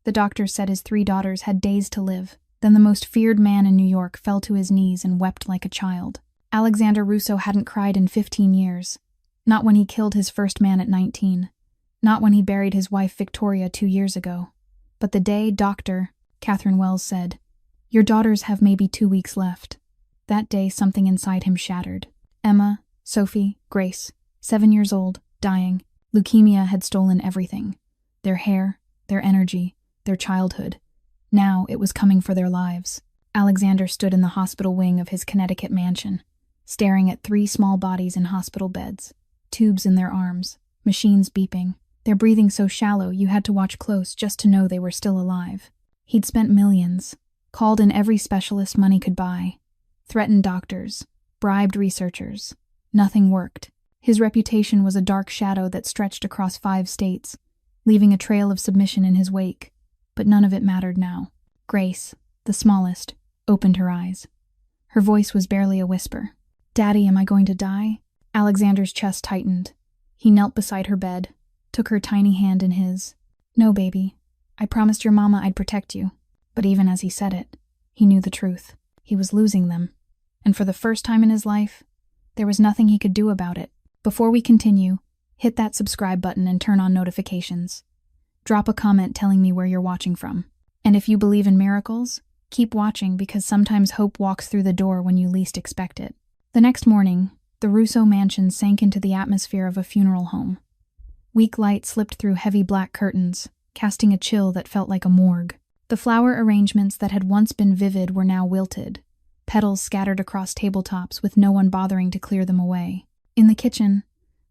The doctors said his 3 daughters had days to live. Then the most feared man in New York fell to his knees and wept like a child. Alexander Russo hadn't cried in 15 years. Not when he killed his first man at 19. Not when he buried his wife Victoria 2 years ago. But the day Dr. Catherine Wells said, "Your daughters have maybe 2 weeks left." That day something inside him shattered. Emma, Sophie, Grace, 7 years old, dying. Leukemia had stolen everything. Their hair, their energy, their childhood. Now it was coming for their lives. Alexander stood in the hospital wing of his Connecticut mansion, staring at 3 small bodies in hospital beds, tubes in their arms, machines beeping. Their breathing so shallow you had to watch close just to know they were still alive. He'd spent millions, called in every specialist money could buy, threatened doctors, bribed researchers. Nothing worked. His reputation was a dark shadow that stretched across 5 states, leaving a trail of submission in his wake. But none of it mattered now. Grace, the smallest, opened her eyes. Her voice was barely a whisper. "Daddy, am I going to die?" Alexander's chest tightened. He knelt beside her bed, took her tiny hand in his. "No, baby. I promised your mama I'd protect you." But even as he said it, he knew the truth. He was losing them. And for the first time in his life, there was nothing he could do about it. Before we continue, hit that subscribe button and turn on notifications. Drop a comment telling me where you're watching from. And if you believe in miracles, keep watching because sometimes hope walks through the door when you least expect it. The next morning, the Russo mansion sank into the atmosphere of a funeral home. Weak light slipped through heavy black curtains, casting a chill that felt like a morgue. The flower arrangements that had once been vivid were now wilted, petals scattered across tabletops with no one bothering to clear them away. In the kitchen,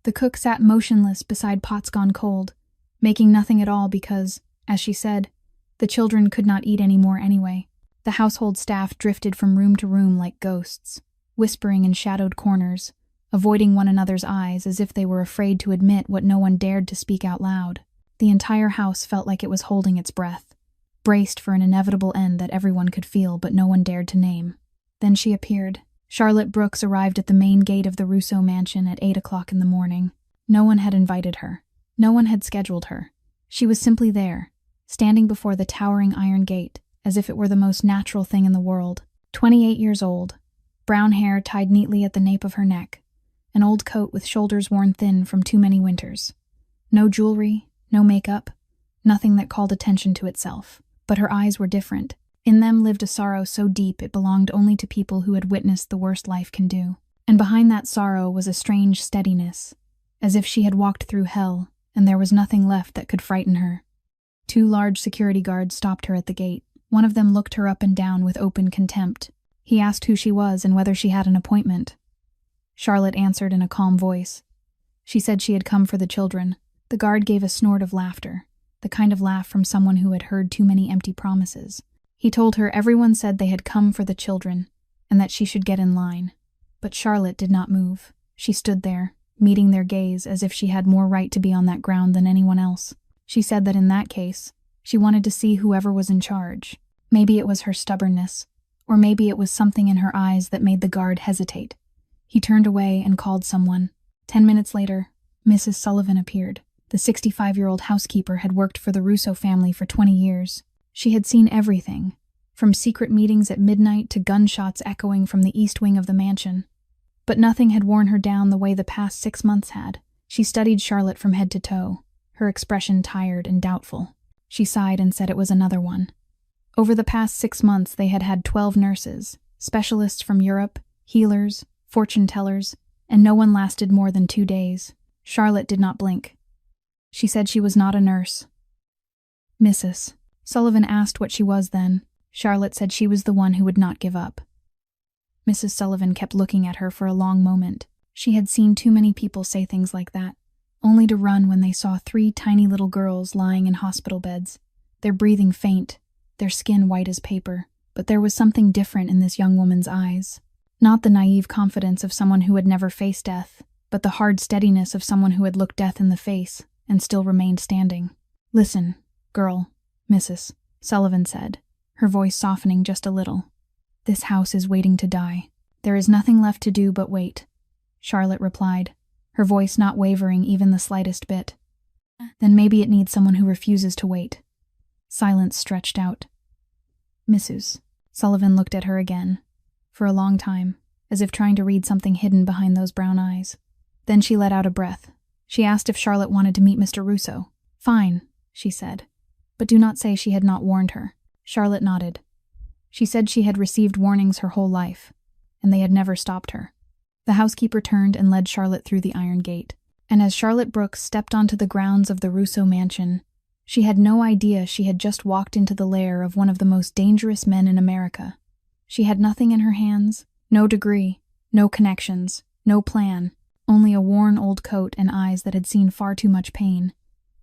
the cook sat motionless beside pots gone cold, making nothing at all because, as she said, the children could not eat any more anyway. The household staff drifted from room to room like ghosts, whispering in shadowed corners, avoiding one another's eyes as if they were afraid to admit what no one dared to speak out loud. The entire house felt like it was holding its breath, braced for an inevitable end that everyone could feel but no one dared to name. Then she appeared. Charlotte Brooks arrived at the main gate of the Russo mansion at 8 o'clock in the morning. No one had invited her. No one had scheduled her. She was simply there, standing before the towering iron gate, as if it were the most natural thing in the world. 28 years old, brown hair tied neatly at the nape of her neck, an old coat with shoulders worn thin from too many winters. No jewelry, no makeup, nothing that called attention to itself. But her eyes were different. In them lived a sorrow so deep it belonged only to people who had witnessed the worst life can do. And behind that sorrow was a strange steadiness, as if she had walked through hell, and there was nothing left that could frighten her. 2 large security guards stopped her at the gate. One of them looked her up and down with open contempt. He asked who she was and whether she had an appointment. Charlotte answered in a calm voice. She said she had come for the children. The guard gave a snort of laughter, the kind of laugh from someone who had heard too many empty promises. He told her everyone said they had come for the children, and that she should get in line. But Charlotte did not move. She stood there, meeting their gaze as if she had more right to be on that ground than anyone else. She said that in that case, she wanted to see whoever was in charge. Maybe it was her stubbornness, or maybe it was something in her eyes that made the guard hesitate. He turned away and called someone. 10 minutes later, Mrs. Sullivan appeared. The 65-year-old housekeeper had worked for the Russo family for 20 years. She had seen everything, from secret meetings at midnight to gunshots echoing from the east wing of the mansion. But nothing had worn her down the way the past 6 months had. She studied Charlotte from head to toe, her expression tired and doubtful. She sighed and said it was another one. Over the past 6 months they had had 12 nurses, specialists from Europe, healers, fortune tellers, and no one lasted more than 2 days. Charlotte did not blink. She said she was not a nurse. Mrs. Sullivan asked what she was then. Charlotte said she was the one who would not give up. Mrs. Sullivan kept looking at her for a long moment. She had seen too many people say things like that, only to run when they saw 3 tiny little girls lying in hospital beds, their breathing faint, their skin white as paper. But there was something different in this young woman's eyes. Not the naive confidence of someone who had never faced death, but the hard steadiness of someone who had looked death in the face and still remained standing. "Listen, girl," Mrs. Sullivan said, her voice softening just a little. "This house is waiting to die. There is nothing left to do but wait," Charlotte replied, her voice not wavering even the slightest bit. "Then maybe it needs someone who refuses to wait. Silence stretched out. Mrs. Sullivan looked at her again, for a long time, as if trying to read something hidden behind those brown eyes. Then she let out a breath. She asked if Charlotte wanted to meet Mr. Russo. Fine, she said. But do not say she had not warned her. Charlotte nodded. She said she had received warnings her whole life, and they had never stopped her. The housekeeper turned and led Charlotte through the iron gate. And as Charlotte Brooks stepped onto the grounds of the Russo mansion, she had no idea she had just walked into the lair of one of the most dangerous men in America. She had nothing in her hands, no degree, no connections, no plan, only a worn old coat and eyes that had seen far too much pain.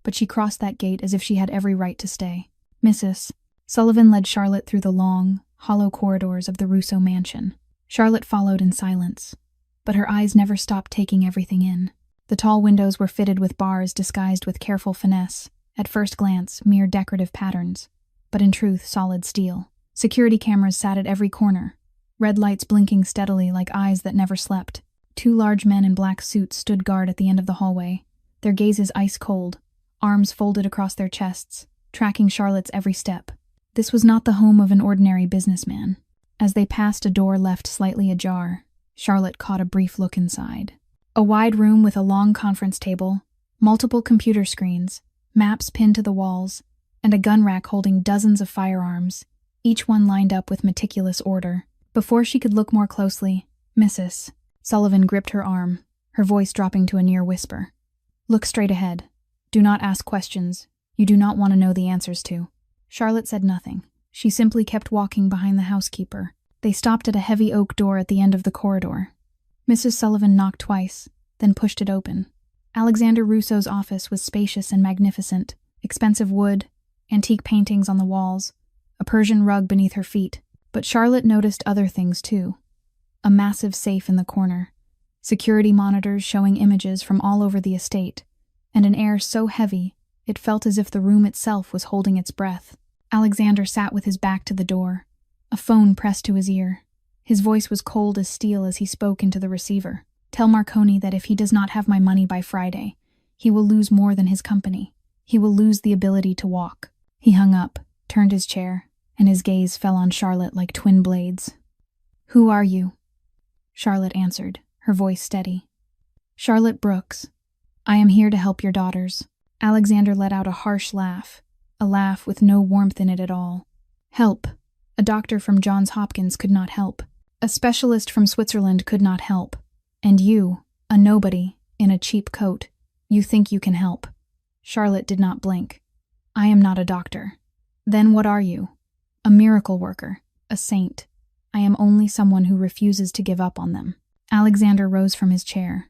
But she crossed that gate as if she had every right to stay. Mrs. Sullivan led Charlotte through the long, hollow corridors of the Russo mansion. Charlotte followed in silence, but her eyes never stopped taking everything in. The tall windows were fitted with bars disguised with careful finesse, at first glance mere decorative patterns, but in truth solid steel. Security cameras sat at every corner, red lights blinking steadily like eyes that never slept. 2 large men in black suits stood guard at the end of the hallway, their gazes ice cold, arms folded across their chests, tracking Charlotte's every step. This was not the home of an ordinary businessman. As they passed a door left slightly ajar, Charlotte caught a brief look inside. A wide room with a long conference table, multiple computer screens, maps pinned to the walls, and a gun rack holding dozens of firearms, each one lined up with meticulous order. Before she could look more closely, Mrs. Sullivan gripped her arm, her voice dropping to a near whisper. Look straight ahead. Do not ask questions you do not want to know the answers to. Charlotte said nothing. She simply kept walking behind the housekeeper. They stopped at a heavy oak door at the end of the corridor. Mrs. Sullivan knocked twice, then pushed it open. Alexander Russo's office was spacious and magnificent, expensive wood, antique paintings on the walls, a Persian rug beneath her feet. But Charlotte noticed other things too. A massive safe in the corner, security monitors showing images from all over the estate, and an air so heavy it felt as if the room itself was holding its breath. Alexander sat with his back to the door, a phone pressed to his ear. His voice was cold as steel as he spoke into the receiver. Tell Marconi that if he does not have my money by Friday, he will lose more than his company. He will lose the ability to walk. He hung up, turned his chair, and his gaze fell on Charlotte like twin blades. Who are you? Charlotte answered, her voice steady. Charlotte Brooks. I am here to help your daughters. Alexander let out a harsh laugh, a laugh with no warmth in it at all. Help. A doctor from Johns Hopkins could not help. A specialist from Switzerland could not help. And you, a nobody, in a cheap coat, you think you can help. Charlotte did not blink. I am not a doctor. Then what are you? A miracle worker, a saint. I am only someone who refuses to give up on them. Alexander rose from his chair.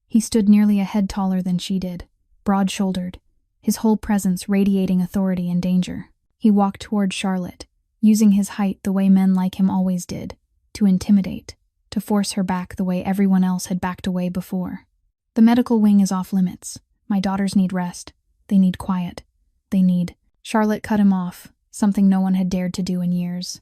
He stood nearly a head taller than she did, broad-shouldered, his whole presence radiating authority and danger. He walked toward Charlotte, using his height the way men like him always did, to intimidate, to force her back the way everyone else had backed away before. The medical wing is off limits. My daughters need rest. They need quiet. They need... Charlotte cut him off, something no one had dared to do in years.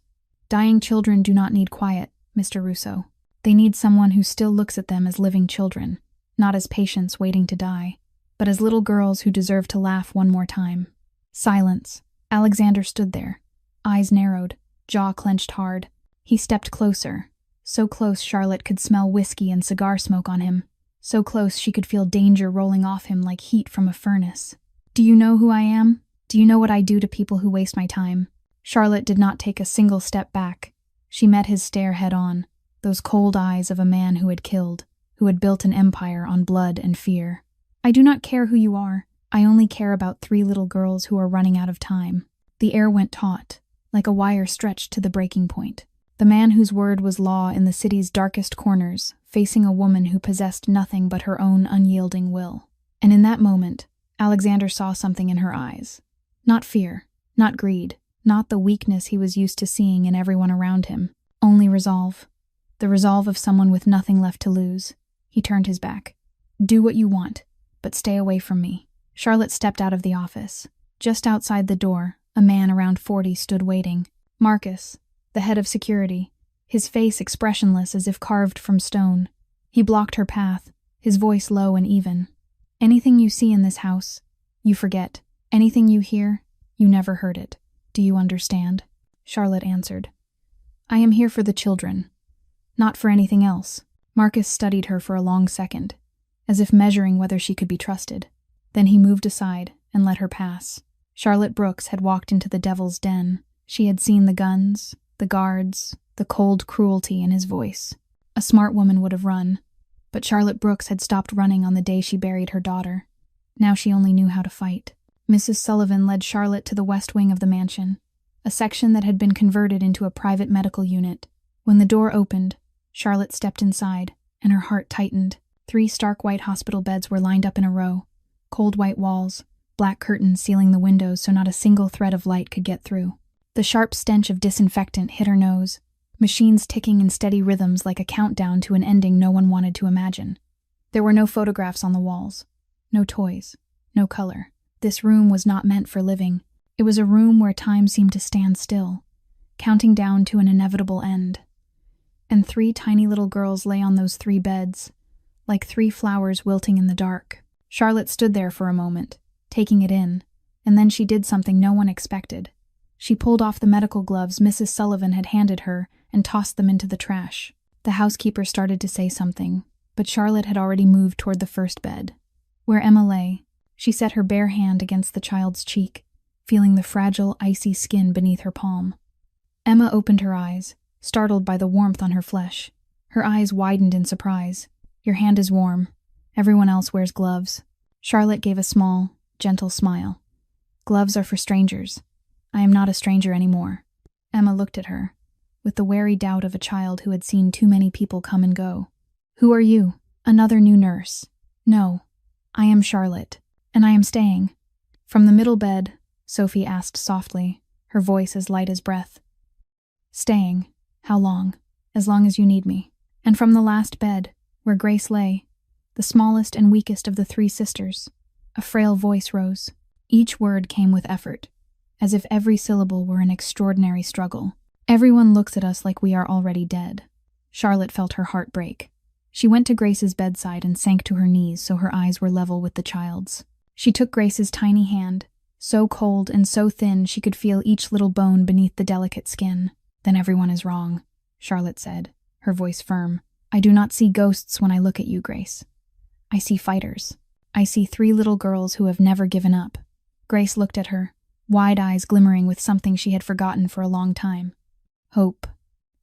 Dying children do not need quiet, Mr. Russo. They need someone who still looks at them as living children, not as patients waiting to die, but as little girls who deserve to laugh one more time. Silence. Alexander stood there, eyes narrowed, jaw clenched hard. He stepped closer, so close Charlotte could smell whiskey and cigar smoke on him, so close she could feel danger rolling off him like heat from a furnace. Do you know who I am? Do you know what I do to people who waste my time? Charlotte did not take a single step back. She met his stare head-on, those cold eyes of a man who had killed, who had built an empire on blood and fear. I do not care who you are. I only care about 3 little girls who are running out of time. The air went taut, like a wire stretched to the breaking point. The man whose word was law in the city's darkest corners, facing a woman who possessed nothing but her own unyielding will. And in that moment, Alexander saw something in her eyes. Not fear, not greed, not the weakness he was used to seeing in everyone around him. Only resolve. The resolve of someone with nothing left to lose. He turned his back. Do what you want, but stay away from me. Charlotte stepped out of the office. Just outside the door, a man around 40 stood waiting. Marcus, the head of security, his face expressionless as if carved from stone. He blocked her path, his voice low and even. Anything you see in this house, you forget. Anything you hear, You never heard it. Do you understand? Charlotte answered. I am here for the children, not for anything else. Marcus studied her for a long second, as if measuring whether she could be trusted. Then he moved aside and let her pass. Charlotte Brooks had walked into the devil's den. She had seen the guns, the guards, the cold cruelty in his voice. A smart woman would have run, but Charlotte Brooks had stopped running on the day she buried her daughter. Now she only knew how to fight. Mrs. Sullivan led Charlotte to the west wing of the mansion, a section that had been converted into a private medical unit. When the door opened, Charlotte stepped inside, and her heart tightened. 3 stark white hospital beds were lined up in a row, cold white walls, black curtains sealing the windows so not a single thread of light could get through. The sharp stench of disinfectant hit her nose, machines ticking in steady rhythms like a countdown to an ending no one wanted to imagine. There were no photographs on the walls, no toys, no color. This room was not meant for living. It was a room where time seemed to stand still, counting down to an inevitable end. And 3 tiny little girls lay on those 3 beds, like 3 flowers wilting in the dark. Charlotte stood there for a moment, taking it in, and then she did something no one expected. She pulled off the medical gloves Mrs. Sullivan had handed her and tossed them into the trash. The housekeeper started to say something, but Charlotte had already moved toward the first bed. Where Emma lay, she set her bare hand against the child's cheek, feeling the fragile, icy skin beneath her palm. Emma opened her eyes, startled by the warmth on her flesh. Her eyes widened in surprise. Your hand is warm. Everyone else wears gloves. Charlotte gave a small, gentle smile. Gloves are for strangers. I am not a stranger anymore. Emma looked at her, with the wary doubt of a child who had seen too many people come and go. Who are you? Another new nurse. No, I am Charlotte, and I am staying. From the middle bed, Sophie asked softly, her voice as light as breath. Staying. How long? As long as you need me. And from the last bed, where Grace lay, the smallest and weakest of the 3 sisters, a frail voice rose. Each word came with effort, as if every syllable were an extraordinary struggle. Everyone looks at us like we are already dead. Charlotte felt her heart break. She went to Grace's bedside and sank to her knees so her eyes were level with the child's. She took Grace's tiny hand, so cold and so thin she could feel each little bone beneath the delicate skin. Then everyone is wrong, Charlotte said, her voice firm. I do not see ghosts when I look at you, Grace. I see fighters. I see 3 little girls who have never given up. Grace looked at her, wide eyes glimmering with something she had forgotten for a long time. Hope.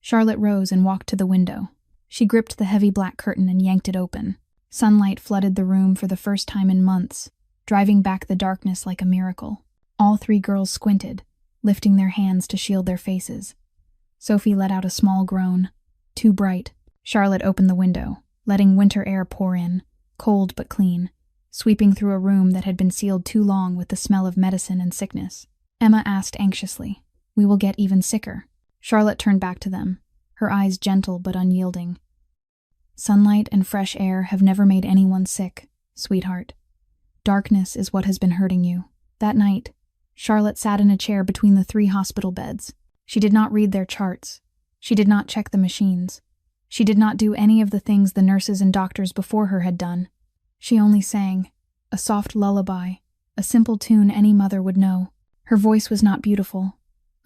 Charlotte rose and walked to the window. She gripped the heavy black curtain and yanked it open. Sunlight flooded the room for the first time in months, driving back the darkness like a miracle. All 3 girls squinted, lifting their hands to shield their faces. Sophie let out a small groan. Too bright. Charlotte opened the window, letting winter air pour in, cold but clean, sweeping through a room that had been sealed too long with the smell of medicine and sickness. Emma asked anxiously, We will get even sicker. Charlotte turned back to them, her eyes gentle but unyielding. Sunlight and fresh air have never made anyone sick, sweetheart. Darkness is what has been hurting you. That night, Charlotte sat in a chair between the 3 hospital beds. She did not read their charts. She did not check the machines. She did not do any of the things the nurses and doctors before her had done. She only sang, a soft lullaby, a simple tune any mother would know. Her voice was not beautiful,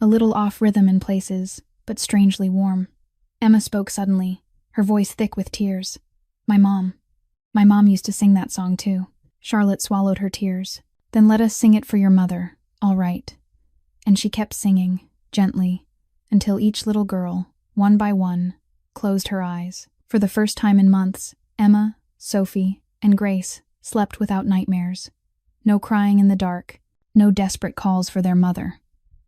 a little off rhythm in places, but strangely warm. Emma spoke suddenly, her voice thick with tears. My mom used to sing that song too. Charlotte swallowed her tears. Then let us sing it for your mother, all right. And she kept singing, gently, until each little girl, one by one, closed her eyes. For the first time in months, Emma, Sophie, and Grace slept without nightmares. No crying in the dark, no desperate calls for their mother,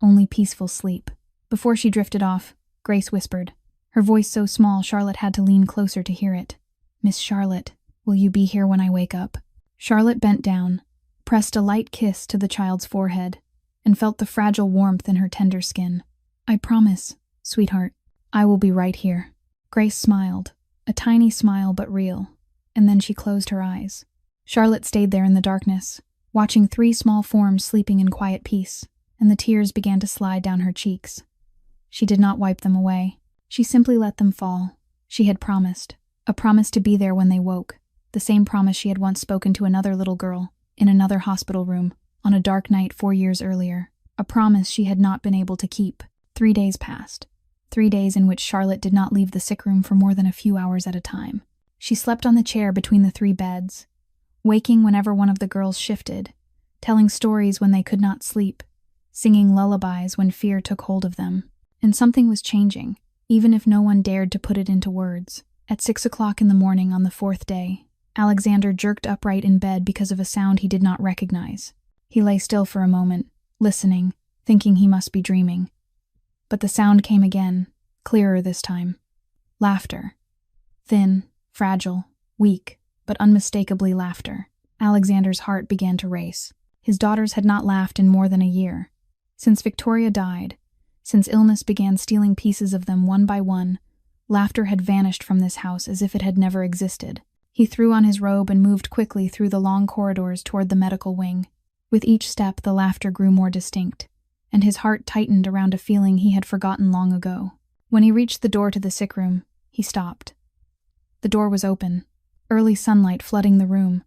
only peaceful sleep. Before she drifted off, Grace whispered, her voice so small Charlotte had to lean closer to hear it. Miss Charlotte, will you be here when I wake up? Charlotte bent down, pressed a light kiss to the child's forehead, and felt the fragile warmth in her tender skin. I promise, sweetheart, I will be right here. Grace smiled, a tiny smile but real, and then she closed her eyes. Charlotte stayed there in the darkness, watching 3 small forms sleeping in quiet peace, and the tears began to slide down her cheeks. She did not wipe them away. She simply let them fall. She had promised, a promise to be there when they woke, the same promise she had once spoken to another little girl, in another hospital room, on a dark night 4 years earlier. a promise she had not been able to keep. 3 days passed. 3 days in which Charlotte did not leave the sick room for more than a few hours at a time. She slept on the chair between the 3 beds, waking whenever one of the girls shifted, telling stories when they could not sleep, singing lullabies when fear took hold of them. And something was changing, even if no one dared to put it into words. At 6 o'clock in the morning on the 4th day, Alexander jerked upright in bed because of a sound he did not recognize. He lay still for a moment, listening, thinking he must be dreaming. But the sound came again, clearer this time. Laughter. Thin, fragile, weak, but unmistakably laughter. Alexander's heart began to race. His daughters had not laughed in more than a year. Since Victoria died, since illness began stealing pieces of them one by one, laughter had vanished from this house as if it had never existed. He threw on his robe and moved quickly through the long corridors toward the medical wing. With each step, the laughter grew more distinct, and his heart tightened around a feeling he had forgotten long ago. When he reached the door to the sick room, he stopped. The door was open, early sunlight flooding the room,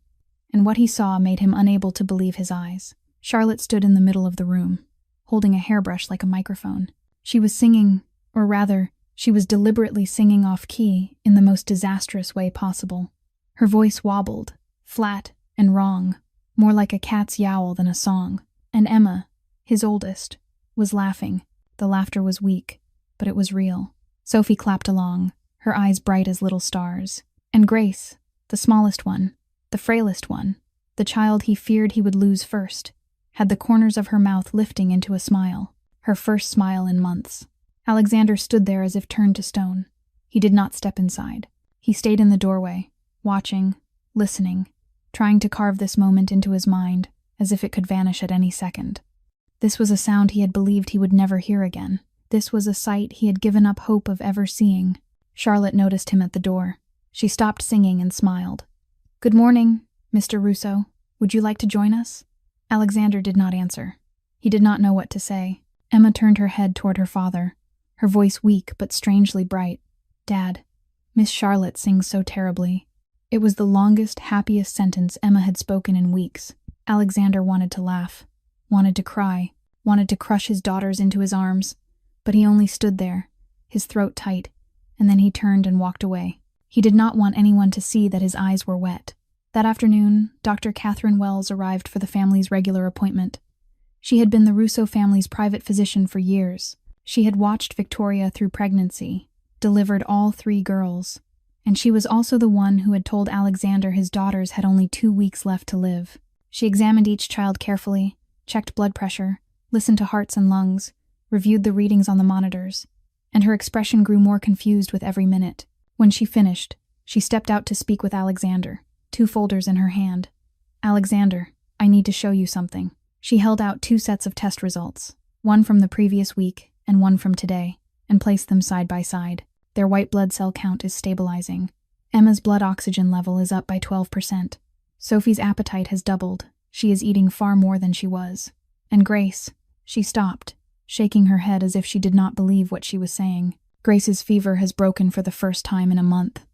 and what he saw made him unable to believe his eyes. Charlotte stood in the middle of the room, holding a hairbrush like a microphone. She was singing, or rather, she was deliberately singing off-key in the most disastrous way possible. Her voice wobbled, flat and wrong, more like a cat's yowl than a song. And Emma, his oldest, was laughing. The laughter was weak, but it was real. Sophie clapped along, her eyes bright as little stars. And Grace, the smallest one, the frailest one, the child he feared he would lose first, had the corners of her mouth lifting into a smile, her first smile in months. Alexander stood there as if turned to stone. He did not step inside. He stayed in the doorway, watching, listening, trying to carve this moment into his mind, as if it could vanish at any second. This was a sound he had believed he would never hear again. This was a sight he had given up hope of ever seeing. Charlotte noticed him at the door. She stopped singing and smiled. "Good morning, Mr. Russo. Would you like to join us?" Alexander did not answer. He did not know what to say. Emma turned her head toward her father, her voice weak but strangely bright. "Dad, Miss Charlotte sings so terribly." It was the longest, happiest sentence Emma had spoken in weeks. Alexander wanted to laugh, wanted to cry, wanted to crush his daughters into his arms, but he only stood there, his throat tight, and then he turned and walked away. He did not want anyone to see that his eyes were wet. That afternoon, Dr. Catherine Wells arrived for the family's regular appointment. She had been the Russo family's private physician for years. She had watched Victoria through pregnancy, delivered all 3 girls, and she was also the one who had told Alexander his daughters had only 2 weeks left to live. She examined each child carefully, checked blood pressure, listened to hearts and lungs, reviewed the readings on the monitors, and her expression grew more confused with every minute. When she finished, she stepped out to speak with Alexander, 2 folders in her hand. "Alexander, I need to show you something." She held out 2 sets of test results, one from the previous week and one from today, and placed them side by side. Their white blood cell count is stabilizing. Emma's blood oxygen level is up by 12%. Sophie's appetite has doubled. She is eating far more than she was. And Grace, she stopped, shaking her head as if she did not believe what she was saying. Grace's fever has broken for the first time in a month.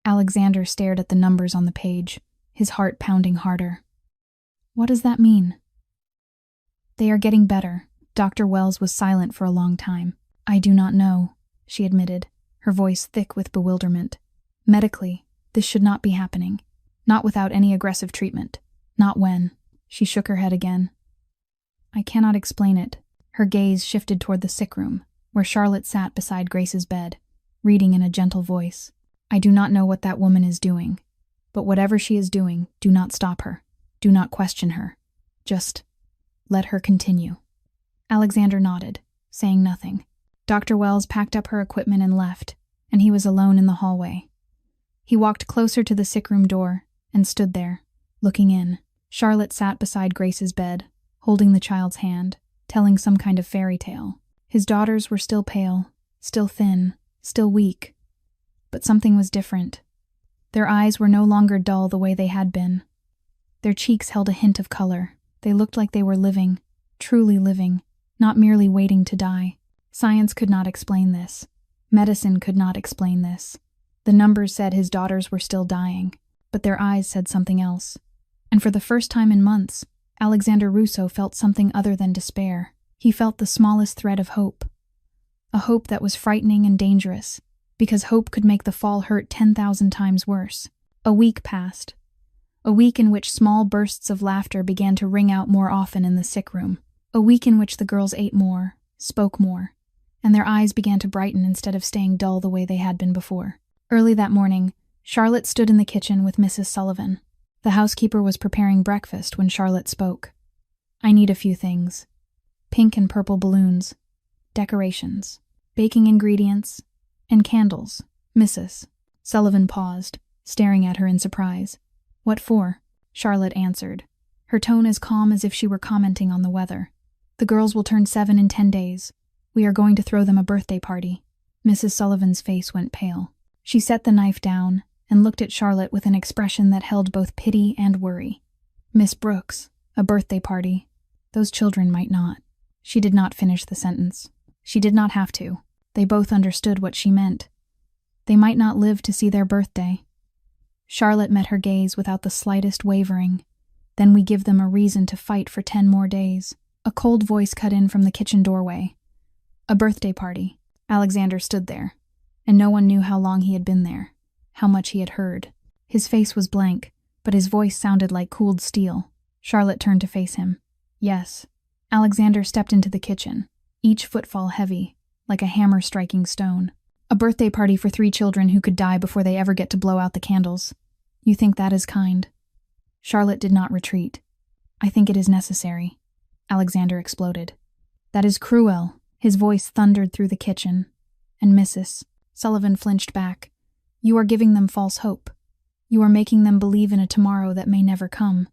Alexander stared at the numbers on the page, his heart pounding harder. "What does that mean?" "They are getting better." Dr. Wells was silent for a long time. "I do not know," she admitted, her voice thick with bewilderment. "Medically, this should not be happening. Not without any aggressive treatment. Not when." She shook her head again. "I cannot explain it." Her gaze shifted toward the sick room, where Charlotte sat beside Grace's bed, reading in a gentle voice. "I do not know what that woman is doing, but whatever she is doing, do not stop her. Do not question her. Just let her continue." Alexander nodded, saying nothing. Dr. Wells packed up her equipment and left, and he was alone in the hallway. He walked closer to the sick room door and stood there, looking in. Charlotte sat beside Grace's bed, holding the child's hand, telling some kind of fairy tale. His daughters were still pale, still thin, still weak. But something was different. Their eyes were no longer dull the way they had been. Their cheeks held a hint of color. They looked like they were living, truly living, not merely waiting to die. Science could not explain this. Medicine could not explain this. The numbers said his daughters were still dying, but their eyes said something else. And for the first time in months, Alexander Russo felt something other than despair. He felt the smallest thread of hope. A hope that was frightening and dangerous, because hope could make the fall hurt 10,000 times worse. A week passed. A week in which small bursts of laughter began to ring out more often in the sick room. A week in which the girls ate more, spoke more, and their eyes began to brighten instead of staying dull the way they had been before. Early that morning, Charlotte stood in the kitchen with Mrs. Sullivan. The housekeeper was preparing breakfast when Charlotte spoke. "I need a few things. Pink and purple balloons, decorations, baking ingredients, and candles, Mrs." Sullivan paused, staring at her in surprise. "What for?" Charlotte answered, her tone as calm as if she were commenting on the weather. "The girls will turn 7 in 10 days. We are going to throw them a birthday party." Mrs. Sullivan's face went pale. She set the knife down and looked at Charlotte with an expression that held both pity and worry. "Miss Brooks, a birthday party. Those children might not." She did not finish the sentence. She did not have to. They both understood what she meant. They might not live to see their birthday. Charlotte met her gaze without the slightest wavering. "Then we give them a reason to fight for 10 more days. A cold voice cut in from the kitchen doorway. "A birthday party." Alexander stood there, and no one knew how long he had been there, how much he had heard. His face was blank, but his voice sounded like cooled steel. Charlotte turned to face him. "Yes." Alexander stepped into the kitchen, each footfall heavy, like a hammer striking stone. "A birthday party for 3 children who could die before they ever get to blow out the candles. You think that is kind?" Charlotte did not retreat. "I think it is necessary," Alexander exploded. "That is cruel." His voice thundered through the kitchen, and Mrs. Sullivan flinched back. "You are giving them false hope. You are making them believe in a tomorrow that may never come.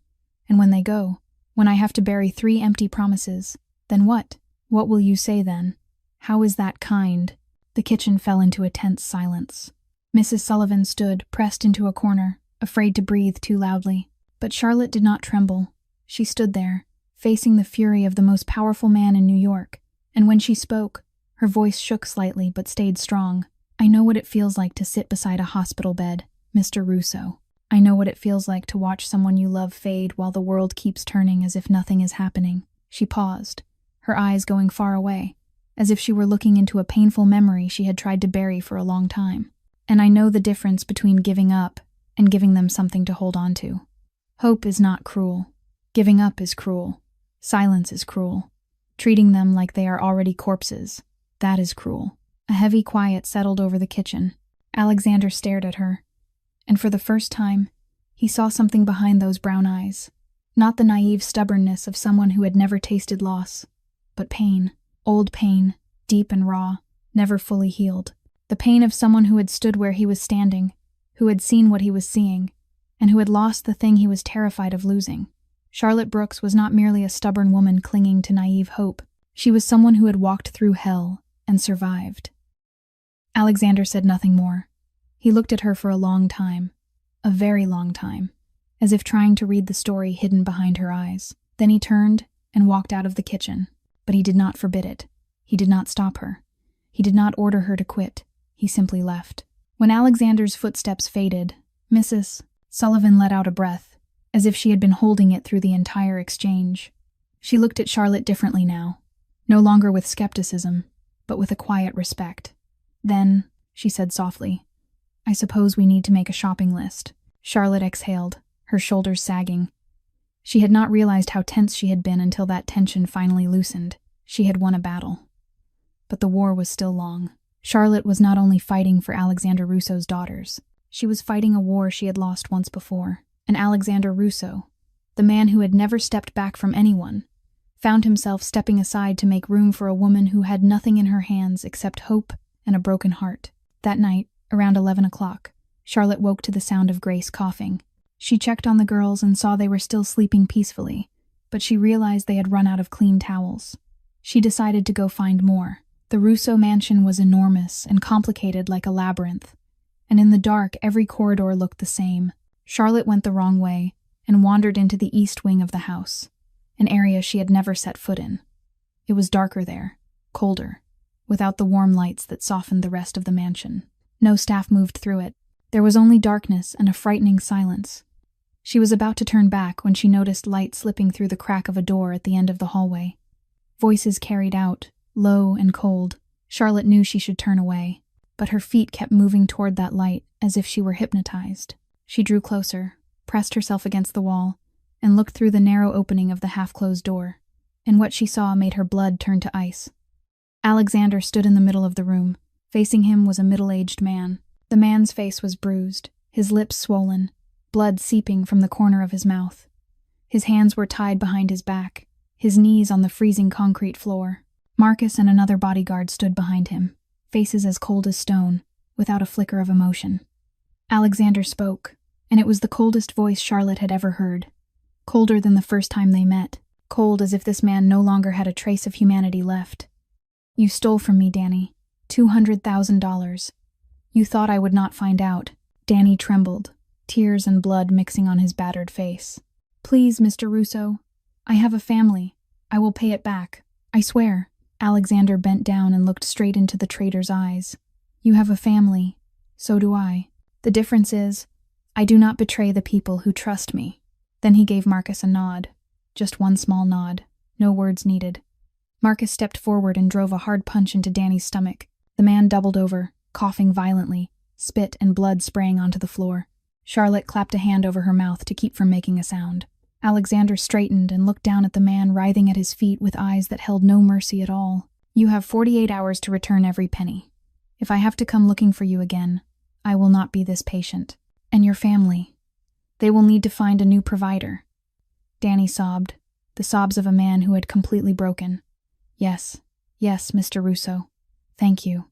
And when they go, when I have to bury 3 empty promises, then what? What will you say then? How is that kind?" The kitchen fell into a tense silence. Mrs. Sullivan stood, pressed into a corner, afraid to breathe too loudly. But Charlotte did not tremble. She stood there, facing the fury of the most powerful man in New York, and when she spoke, her voice shook slightly but stayed strong. "I know what it feels like to sit beside a hospital bed, Mr. Russo. I know what it feels like to watch someone you love fade while the world keeps turning as if nothing is happening." She paused, her eyes going far away, as if she were looking into a painful memory she had tried to bury for a long time. "And I know the difference between giving up and giving them something to hold on to. Hope is not cruel. Giving up is cruel. Silence is cruel. Treating them like they are already corpses, that is cruel." A heavy quiet settled over the kitchen. Alexander stared at her, and for the first time, he saw something behind those brown eyes. Not the naive stubbornness of someone who had never tasted loss, but pain. Old pain, deep and raw, never fully healed. The pain of someone who had stood where he was standing, who had seen what he was seeing, and who had lost the thing he was terrified of losing. Charlotte Brooks was not merely a stubborn woman clinging to naive hope. She was someone who had walked through hell and survived. Alexander said nothing more. He looked at her for a long time, a very long time, as if trying to read the story hidden behind her eyes. Then he turned and walked out of the kitchen, but he did not forbid it. He did not stop her. He did not order her to quit. He simply left. When Alexander's footsteps faded, Mrs. Sullivan let out a breath, as if she had been holding it through the entire exchange. She looked at Charlotte differently now, no longer with skepticism, but with a quiet respect. "Then," she said softly, "I suppose we need to make a shopping list." Charlotte exhaled, her shoulders sagging. She had not realized how tense she had been until that tension finally loosened. She had won a battle. But the war was still long. Charlotte was not only fighting for Alexander Russo's daughters, she was fighting a war she had lost once before. And Alexander Russo, the man who had never stepped back from anyone, found himself stepping aside to make room for a woman who had nothing in her hands except hope and a broken heart. That night, around 11 o'clock, Charlotte woke to the sound of Grace coughing. She checked on the girls and saw they were still sleeping peacefully, but she realized they had run out of clean towels. She decided to go find more. The Russo mansion was enormous and complicated like a labyrinth, and in the dark every corridor looked the same. Charlotte went the wrong way and wandered into the east wing of the house, an area she had never set foot in. It was darker there, colder, without the warm lights that softened the rest of the mansion. No staff moved through it. There was only darkness and a frightening silence. She was about to turn back when she noticed light slipping through the crack of a door at the end of the hallway. Voices carried out, low and cold. Charlotte knew she should turn away, but her feet kept moving toward that light as if she were hypnotized. She drew closer, pressed herself against the wall, and looked through the narrow opening of the half-closed door, and what she saw made her blood turn to ice. Alexander stood in the middle of the room. Facing him was a middle-aged man. The man's face was bruised, his lips swollen, blood seeping from the corner of his mouth. His hands were tied behind his back, his knees on the freezing concrete floor. Marcus and another bodyguard stood behind him, faces as cold as stone, without a flicker of emotion. Alexander spoke, and it was the coldest voice Charlotte had ever heard. Colder than the first time they met, cold as if this man no longer had a trace of humanity left. "You stole from me, Danny. $200,000. You thought I would not find out." Danny trembled, tears and blood mixing on his battered face. "Please, Mr. Russo. I have a family. I will pay it back. I swear." Alexander bent down and looked straight into the traitor's eyes. "You have a family. So do I. The difference is, I do not betray the people who trust me." Then he gave Marcus a nod. Just one small nod. No words needed. Marcus stepped forward and drove a hard punch into Danny's stomach. The man doubled over, coughing violently, spit and blood spraying onto the floor. Charlotte clapped a hand over her mouth to keep from making a sound. Alexander straightened and looked down at the man writhing at his feet with eyes that held no mercy at all. "You have 48 hours to return every penny. If I have to come looking for you again, I will not be this patient. And your family. They will need to find a new provider." Danny sobbed, the sobs of a man who had completely broken. Yes, Mr. Russo. Thank you.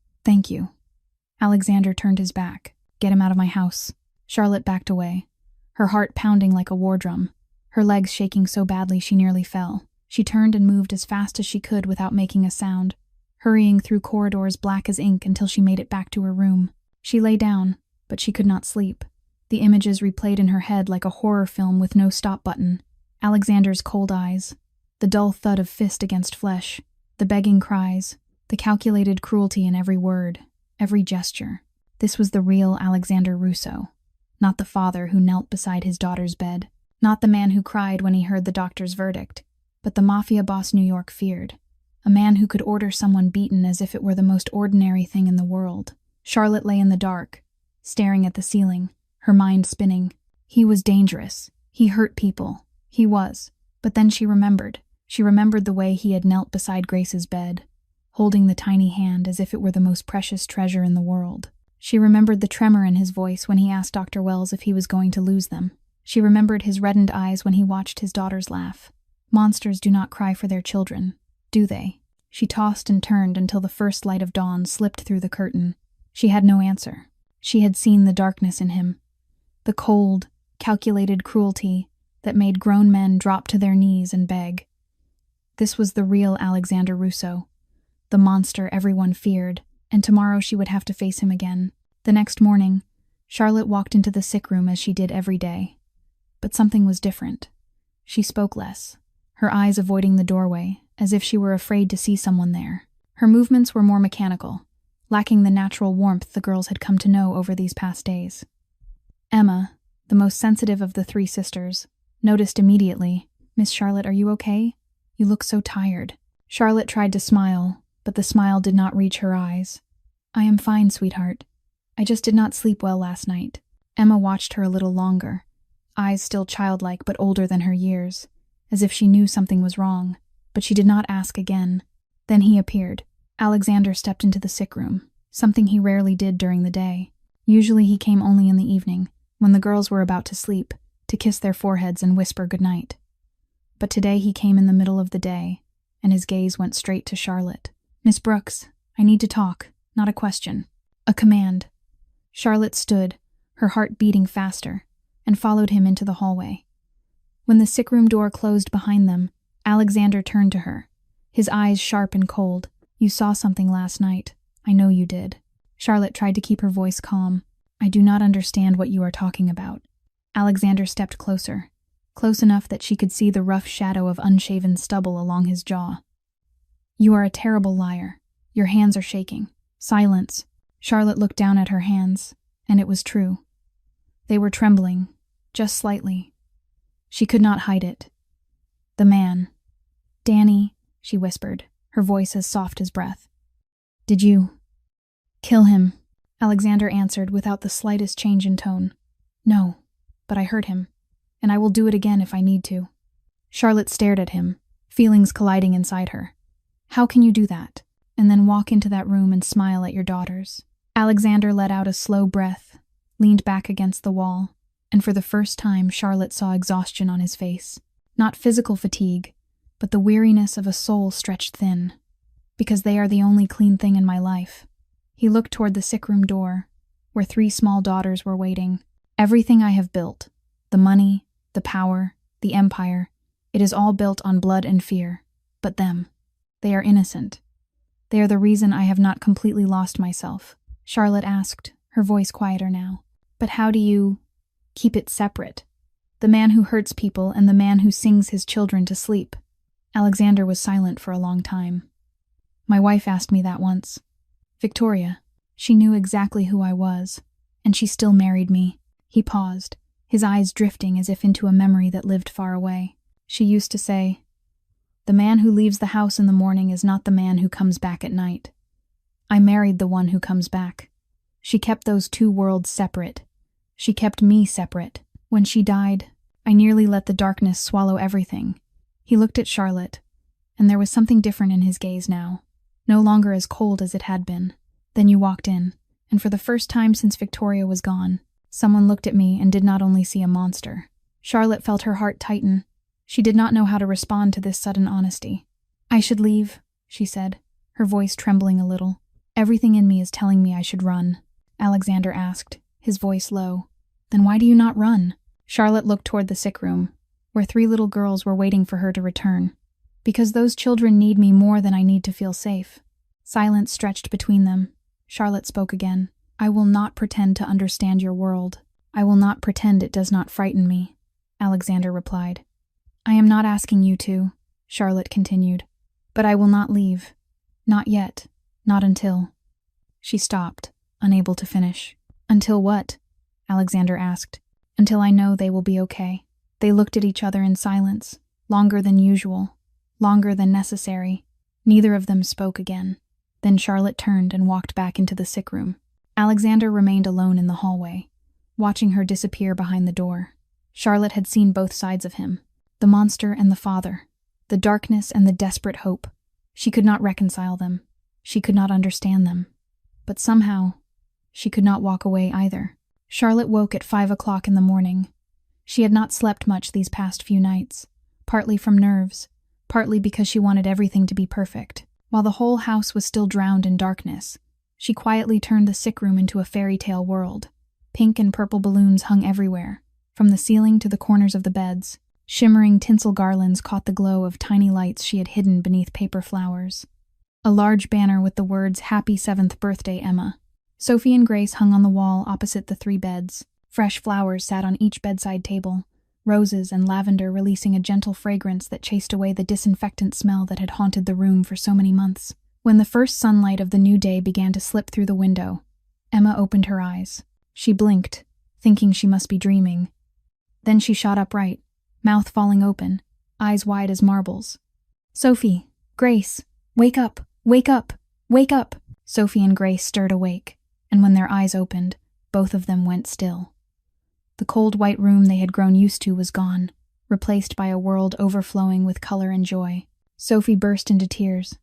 Alexander turned his back. "Get him out of my house." Charlotte backed away, her heart pounding like a war drum, her legs shaking so badly she nearly fell. She turned and moved as fast as she could without making a sound, hurrying through corridors black as ink until she made it back to her room. She lay down, but she could not sleep. The images replayed in her head like a horror film with no stop button. Alexander's cold eyes, the dull thud of fist against flesh, the begging cries, the calculated cruelty in every word, every gesture. This was the real Alexander Russo, not the father who knelt beside his daughter's bed, not the man who cried when he heard the doctor's verdict, but the Mafia boss New York feared, a man who could order someone beaten as if it were the most ordinary thing in the world. Charlotte lay in the dark, staring at the ceiling, her mind spinning. He was dangerous. He hurt people. He was. But then she remembered. She remembered the way he had knelt beside Grace's bed, holding the tiny hand as if it were the most precious treasure in the world. She remembered the tremor in his voice when he asked Dr. Wells if he was going to lose them. She remembered his reddened eyes when he watched his daughters laugh. Monsters do not cry for their children, do they? She tossed and turned until the first light of dawn slipped through the curtain. She had no answer. She had seen the darkness in him, the cold, calculated cruelty that made grown men drop to their knees and beg. This was the real Alexander Russo, the monster everyone feared, and tomorrow she would have to face him again. The next morning, Charlotte walked into the sick room as she did every day. But something was different. She spoke less, her eyes avoiding the doorway, as if she were afraid to see someone there. Her movements were more mechanical, lacking the natural warmth the girls had come to know over these past days. Emma, the most sensitive of the three sisters, noticed immediately, "Miss Charlotte, are you okay? You look so tired." Charlotte tried to smile, but the smile did not reach her eyes. "I am fine, sweetheart. I just did not sleep well last night." Emma watched her a little longer, eyes still childlike but older than her years, as if she knew something was wrong, but she did not ask again. Then he appeared. Alexander stepped into the sick room, something he rarely did during the day. Usually he came only in the evening, when the girls were about to sleep, to kiss their foreheads and whisper goodnight. But today he came in the middle of the day, and his gaze went straight to Charlotte. "Miss Brooks, I need to talk, not a question. A command." Charlotte stood, her heart beating faster, and followed him into the hallway. When the sick room door closed behind them, Alexander turned to her, his eyes sharp and cold. "You saw something last night. I know you did." Charlotte tried to keep her voice calm. "I do not understand what you are talking about." Alexander stepped closer, close enough that she could see the rough shadow of unshaven stubble along his jaw. "You are a terrible liar. Your hands are shaking." Silence. Charlotte looked down at her hands, and it was true. They were trembling, just slightly, She could not hide it. The man. Danny, she whispered, her voice as soft as breath. Did you kill him? Alexander answered without the slightest change in tone. No, but I hurt him, and I will do it again if I need to. Charlotte stared at him, feelings colliding inside her. How can you do that, and then walk into that room and smile at your daughters? Alexander let out a slow breath, leaned back against the wall, and for the first time Charlotte saw exhaustion on his face. Not physical fatigue, but the weariness of a soul stretched thin. Because they are the only clean thing in my life. He looked toward the sick room door, where 3 small daughters were waiting. Everything I have built, the money, the power, the empire, it is all built on blood and fear. But them. They are innocent. They are the reason I have not completely lost myself. Charlotte asked, her voice quieter now. But how do you keep it separate? The man who hurts people and the man who sings his children to sleep. Alexander was silent for a long time. My wife asked me that once. Victoria. She knew exactly who I was, and she still married me. He paused, his eyes drifting as if into a memory that lived far away. She used to say, "The man who leaves the house in the morning is not the man who comes back at night. I married the one who comes back." She kept those 2 worlds separate. She kept me separate. When she died, I nearly let the darkness swallow everything. He looked at Charlotte, and there was something different in his gaze now, no longer as cold as it had been. Then you walked in, and for the first time since Victoria was gone, someone looked at me and did not only see a monster. Charlotte felt her heart tighten. She did not know how to respond to this sudden honesty. "I should leave," she said, her voice trembling a little. "Everything in me is telling me I should run." Alexander asked, his voice low. "Then why do you not run?" Charlotte looked toward the sick room, where 3 little girls were waiting for her to return. "Because those children need me more than I need to feel safe." Silence stretched between them. Charlotte spoke again. "I will not pretend to understand your world. I will not pretend it does not frighten me," Alexander replied. "I am not asking you to," Charlotte continued. "But I will not leave. Not yet. Not until." She stopped, unable to finish. "Until what?" Alexander asked. "Until I know they will be okay." They looked at each other in silence, longer than usual, longer than necessary. Neither of them spoke again. Then Charlotte turned and walked back into the sick room. Alexander remained alone in the hallway, watching her disappear behind the door. Charlotte had seen both sides of him, the monster and the father, the darkness and the desperate hope. She could not reconcile them. She could not understand them. But somehow, she could not walk away either. Charlotte woke at 5 o'clock in the morning. She had not slept much these past few nights, partly from nerves, partly because she wanted everything to be perfect. While the whole house was still drowned in darkness, she quietly turned the sick room into a fairy tale world. Pink and purple balloons hung everywhere, from the ceiling to the corners of the beds. Shimmering tinsel garlands caught the glow of tiny lights she had hidden beneath paper flowers. A large banner with the words "Happy 7th Birthday, Emma." Sophie and Grace hung on the wall opposite the 3 beds. Fresh flowers sat on each bedside table, roses and lavender releasing a gentle fragrance that chased away the disinfectant smell that had haunted the room for so many months. When the first sunlight of the new day began to slip through the window, Emma opened her eyes. She blinked, thinking she must be dreaming. Then she shot upright, mouth falling open, eyes wide as marbles. "Sophie, Grace, wake up, wake up, wake up!" Sophie and Grace stirred awake, and when their eyes opened, both of them went still. The cold white room they had grown used to was gone, replaced by a world overflowing with color and joy. Sophie burst into tears,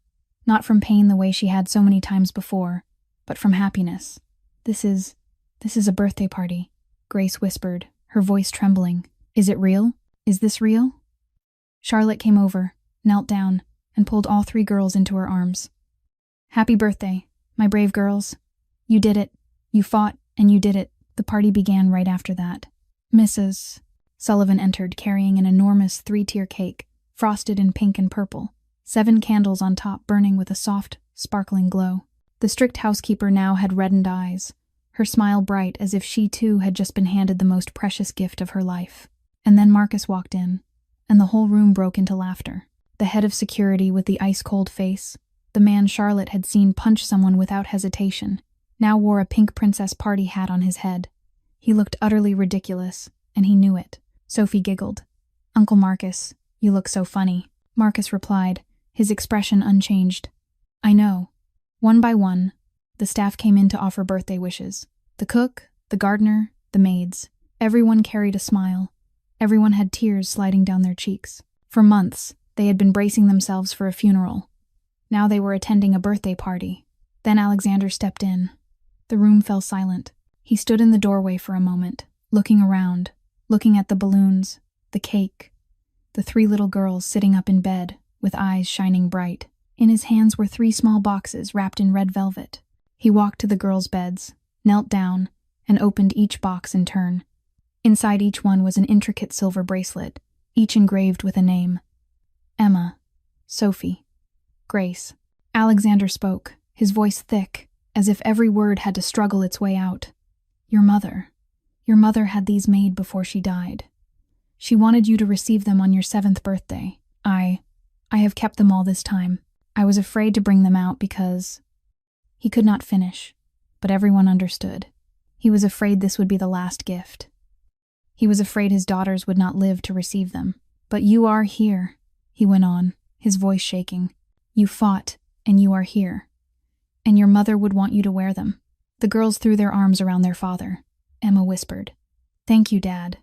not from pain the way she had so many times before, but from happiness. This is a birthday party," Grace whispered, her voice trembling. "Is it real? Is this real?" Charlotte came over, knelt down, and pulled all 3 girls into her arms. "Happy birthday, my brave girls. You did it. You fought, and you did it." The party began right after that. Mrs. Sullivan entered carrying an enormous 3-tier cake, frosted in pink and purple, 7 candles on top burning with a soft, sparkling glow. The strict housekeeper now had reddened eyes, her smile bright as if she too had just been handed the most precious gift of her life. And then Marcus walked in, and the whole room broke into laughter. The head of security with the ice-cold face, the man Charlotte had seen punch someone without hesitation, now wore a pink princess party hat on his head. He looked utterly ridiculous, and he knew it. Sophie giggled. Uncle Marcus, you look so funny. Marcus replied, his expression unchanged. I know. One by one, the staff came in to offer birthday wishes. The cook, the gardener, the maids. Everyone carried a smile. Everyone had tears sliding down their cheeks. For months, they had been bracing themselves for a funeral. Now they were attending a birthday party. Then Alexander stepped in. The room fell silent. He stood in the doorway for a moment, looking around, looking at the balloons, the cake, the 3 little girls sitting up in bed, with eyes shining bright. In his hands were 3 small boxes wrapped in red velvet. He walked to the girls' beds, knelt down, and opened each box in turn. Inside each one was an intricate silver bracelet, each engraved with a name. Emma, Sophie, Grace. Alexander spoke, his voice thick, as if every word had to struggle its way out. Your mother had these made before she died. She wanted you to receive them on your 7th birthday. I have kept them all this time. I was afraid to bring them out because... He could not finish, but everyone understood. He was afraid this would be the last gift. He was afraid his daughters would not live to receive them. But you are here, he went on, his voice shaking. You fought, and you are here. And your mother would want you to wear them. The girls threw their arms around their father. Emma whispered. Thank you, Dad,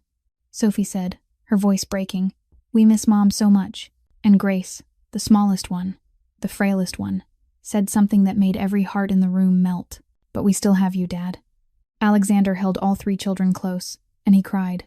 Sophie said, her voice breaking. We miss Mom so much. And Grace, the smallest one, the frailest one, said something that made every heart in the room melt. But we still have you, Dad. Alexander held all 3 children close, and he cried.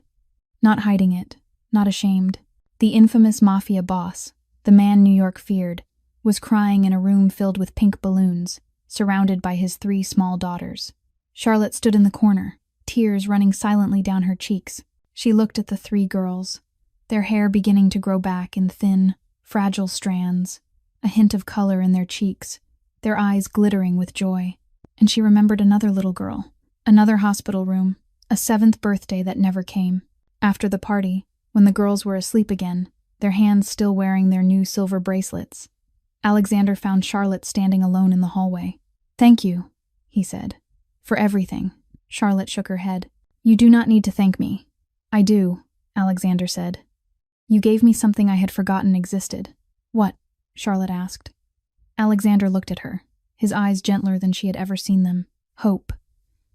Not hiding it, not ashamed. The infamous Mafia boss, the man New York feared, was crying in a room filled with pink balloons, surrounded by his 3 small daughters. Charlotte stood in the corner, tears running silently down her cheeks. She looked at the 3 girls, their hair beginning to grow back in thin, fragile strands, a hint of color in their cheeks, their eyes glittering with joy. And she remembered another little girl, another hospital room, a 7th birthday that never came. After the party, when the girls were asleep again, their hands still wearing their new silver bracelets, Alexander found Charlotte standing alone in the hallway. Thank you, he said, for everything. Charlotte shook her head. You do not need to thank me. I do, Alexander said. You gave me something I had forgotten existed. What? Charlotte asked. Alexander looked at her, his eyes gentler than she had ever seen them. Hope.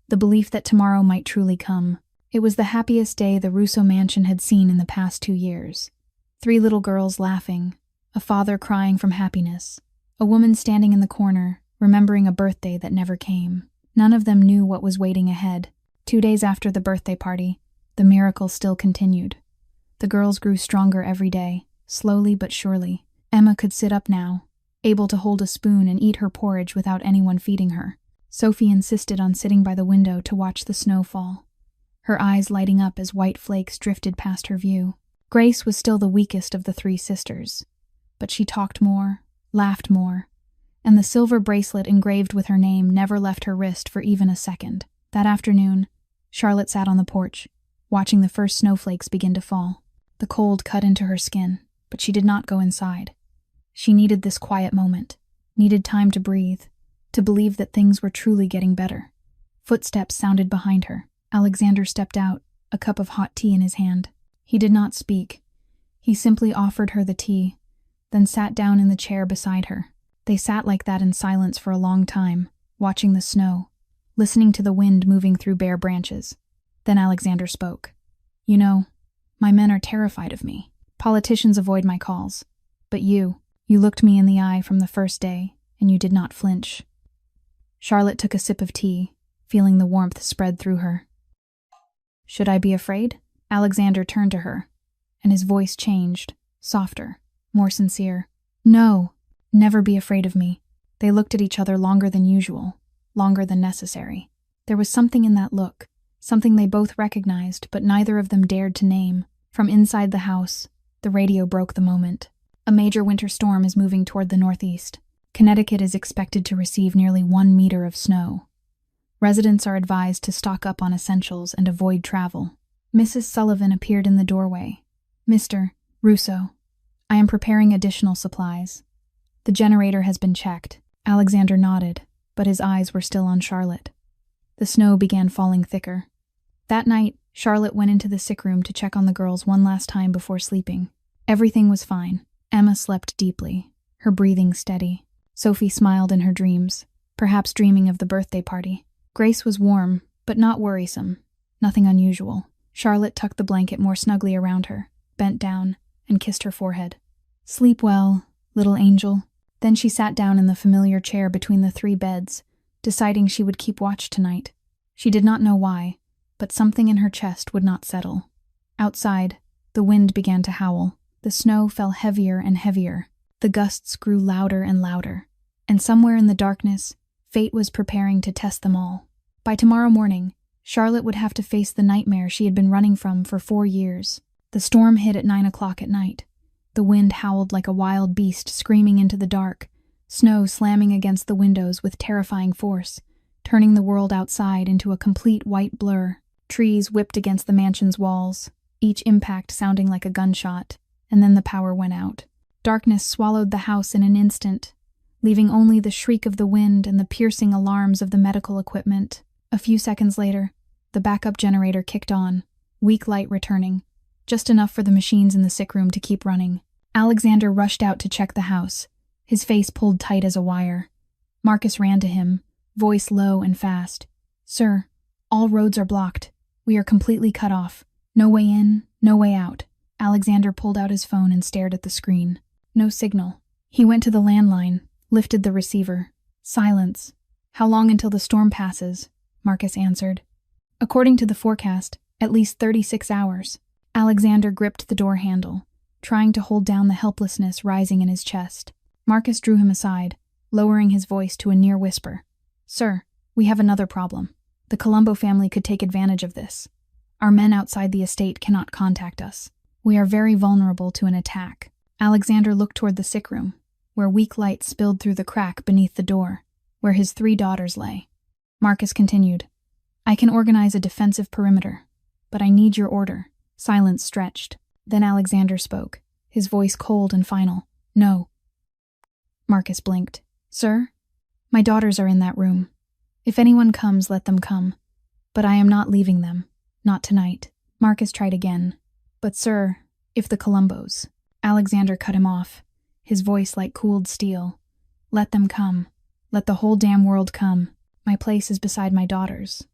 The belief that tomorrow might truly come. It was the happiest day the Russo mansion had seen in the past 2 years. 3 little girls laughing, a father crying from happiness, a woman standing in the corner, remembering a birthday that never came. None of them knew what was waiting ahead. 2 days after the birthday party, the miracle still continued. The girls grew stronger every day, slowly but surely. Emma could sit up now, able to hold a spoon and eat her porridge without anyone feeding her. Sophie insisted on sitting by the window to watch the snow fall, her eyes lighting up as white flakes drifted past her view. Grace was still the weakest of the 3 sisters, but she talked more, laughed more, and the silver bracelet engraved with her name never left her wrist for even a second. That afternoon, Charlotte sat on the porch, watching the first snowflakes begin to fall. The cold cut into her skin, but she did not go inside. She needed this quiet moment, needed time to breathe, to believe that things were truly getting better. Footsteps sounded behind her. Alexander stepped out, a cup of hot tea in his hand. He did not speak. He simply offered her the tea, then sat down in the chair beside her. They sat like that in silence for a long time, watching the snow, listening to the wind moving through bare branches. Then Alexander spoke. You know, my men are terrified of me. Politicians avoid my calls. But you looked me in the eye from the first day, and you did not flinch. Charlotte took a sip of tea, feeling the warmth spread through her. Should I be afraid? Alexander turned to her, and his voice changed, softer, more sincere. No, never be afraid of me. They looked at each other longer than usual, longer than necessary. There was something in that look, something they both recognized, but neither of them dared to name. From inside the house, the radio broke the moment. A major winter storm is moving toward the northeast. Connecticut is expected to receive nearly 1 meter of snow. Residents are advised to stock up on essentials and avoid travel. Mrs. Sullivan appeared in the doorway. Mr. Russo, I am preparing additional supplies. The generator has been checked. Alexander nodded, but his eyes were still on Charlotte. The snow began falling thicker. That night, Charlotte went into the sick room to check on the girls one last time before sleeping. Everything was fine. Emma slept deeply, her breathing steady. Sophie smiled in her dreams, perhaps dreaming of the birthday party. Grace was warm, but not worrisome. Nothing unusual. Charlotte tucked the blanket more snugly around her, bent down, and kissed her forehead. "Sleep well, little angel." Then she sat down in the familiar chair between the 3 beds, deciding she would keep watch tonight. She did not know why, but something in her chest would not settle. Outside, the wind began to howl. The snow fell heavier and heavier. The gusts grew louder and louder. And somewhere in the darkness, fate was preparing to test them all. By tomorrow morning, Charlotte would have to face the nightmare she had been running from for 4 years. The storm hit at 9 o'clock at night. The wind howled like a wild beast screaming into the dark, snow slamming against the windows with terrifying force, turning the world outside into a complete white blur. Trees whipped against the mansion's walls, each impact sounding like a gunshot, and then the power went out. Darkness swallowed the house in an instant, leaving only the shriek of the wind and the piercing alarms of the medical equipment. A few seconds later, the backup generator kicked on, weak light returning, just enough for the machines in the sick room to keep running. Alexander rushed out to check the house, his face pulled tight as a wire. Marcus ran to him, voice low and fast. "Sir, all roads are blocked. We are completely cut off. No way in, no way out." Alexander pulled out his phone and stared at the screen. No signal. He went to the landline, lifted the receiver. Silence. "How long until the storm passes?" Marcus answered. "According to the forecast, at least 36 hours. Alexander gripped the door handle, trying to hold down the helplessness rising in his chest. Marcus drew him aside, lowering his voice to a near whisper. "Sir, we have another problem. The Colombo family could take advantage of this. Our men outside the estate cannot contact us. We are very vulnerable to an attack." Alexander looked toward the sick room, where weak light spilled through the crack beneath the door, where his 3 daughters lay. Marcus continued, "I can organize a defensive perimeter, but I need your order." Silence stretched. Then Alexander spoke, his voice cold and final. "No." Marcus blinked. "Sir, my daughters are in that room. If anyone comes, let them come. But I am not leaving them. Not tonight." Marcus tried again. "But sir, if the Colombos..." Alexander cut him off, his voice like cooled steel. "Let them come. Let the whole damn world come. My place is beside my daughters."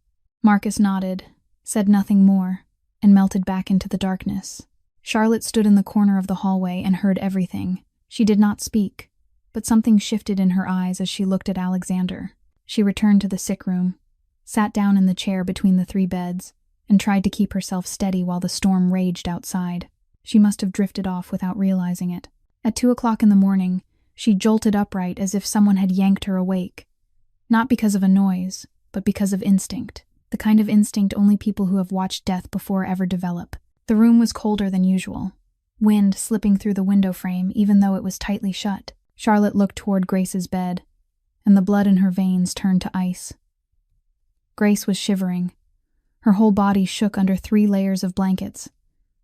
Marcus nodded, said nothing more, and melted back into the darkness. Charlotte stood in the corner of the hallway and heard everything. She did not speak, but something shifted in her eyes as she looked at Alexander. She returned to the sick room, sat down in the chair between the 3 beds, and tried to keep herself steady while the storm raged outside. She must have drifted off without realizing it. At 2 o'clock in the morning, she jolted upright as if someone had yanked her awake. Not because of a noise, but because of instinct. The kind of instinct only people who have watched death before ever develop. The room was colder than usual, wind slipping through the window frame even though it was tightly shut. Charlotte looked toward Grace's bed, and the blood in her veins turned to ice. Grace was shivering. Her whole body shook under 3 layers of blankets.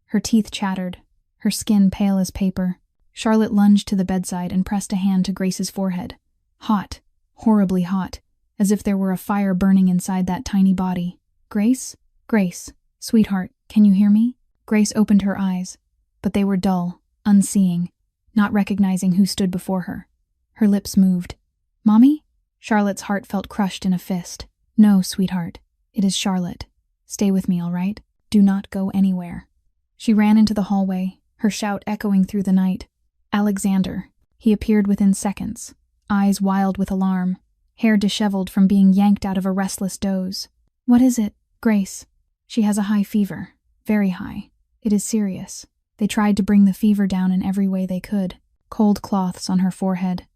Her teeth chattered, her skin pale as paper. Charlotte lunged to the bedside and pressed a hand to Grace's forehead. Hot, horribly hot, as if there were a fire burning inside that tiny body. "Grace? Grace, sweetheart, can you hear me?" Grace opened her eyes, but they were dull, unseeing, not recognizing who stood before her. Her lips moved. "Mommy?" Charlotte's heart felt crushed in a fist. "No, sweetheart. It is Charlotte. Stay with me, all right? Do not go anywhere." She ran into the hallway, her shout echoing through the night. "Alexander." He appeared within seconds, eyes wild with alarm, hair disheveled from being yanked out of a restless doze. "What is it, Grace?" "She has a high fever. Very high. It is serious." They tried to bring the fever down in every way they could. Cold cloths on her forehead.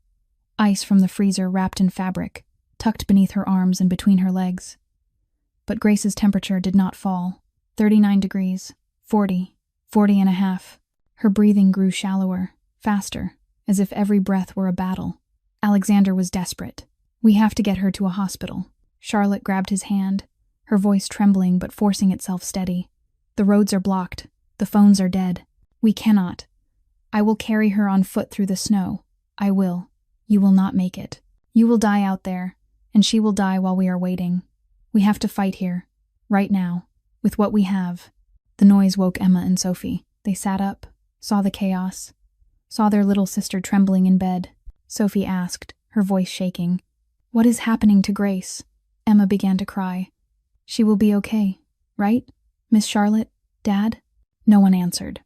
Ice from the freezer wrapped in fabric, tucked beneath her arms and between her legs. But Grace's temperature did not fall. 39 degrees, 40, 40.5. Her breathing grew shallower, faster, as if every breath were a battle. Alexander was desperate. "We have to get her to a hospital." Charlotte grabbed his hand, her voice trembling but forcing itself steady. "The roads are blocked. The phones are dead. We cannot. I will carry her on foot through the snow. I will. You will not make it. You will die out there, and she will die while we are waiting. We have to fight here. Right now. With what we have. The noise woke Emma and Sophie. They sat up, saw the chaos, saw their little sister trembling in bed. Sophie asked, her voice shaking, "What is happening to Grace?" Emma began to cry. "She will be okay, right? Miss Charlotte? Dad?" No one answered.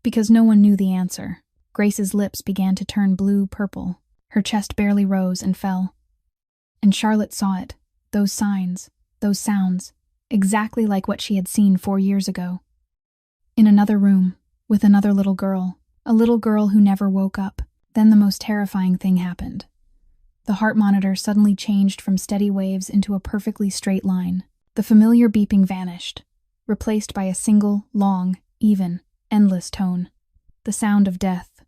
Because no one knew the answer. Grace's lips began to turn blue-purple. Her chest barely rose and fell. And Charlotte saw it. Those signs, those sounds, exactly like what she had seen 4 years ago. In another room, with another little girl, a little girl who never woke up. Then the most terrifying thing happened. The heart monitor suddenly changed from steady waves into a perfectly straight line. The familiar beeping vanished, replaced by a single, long, even, endless tone. The sound of death.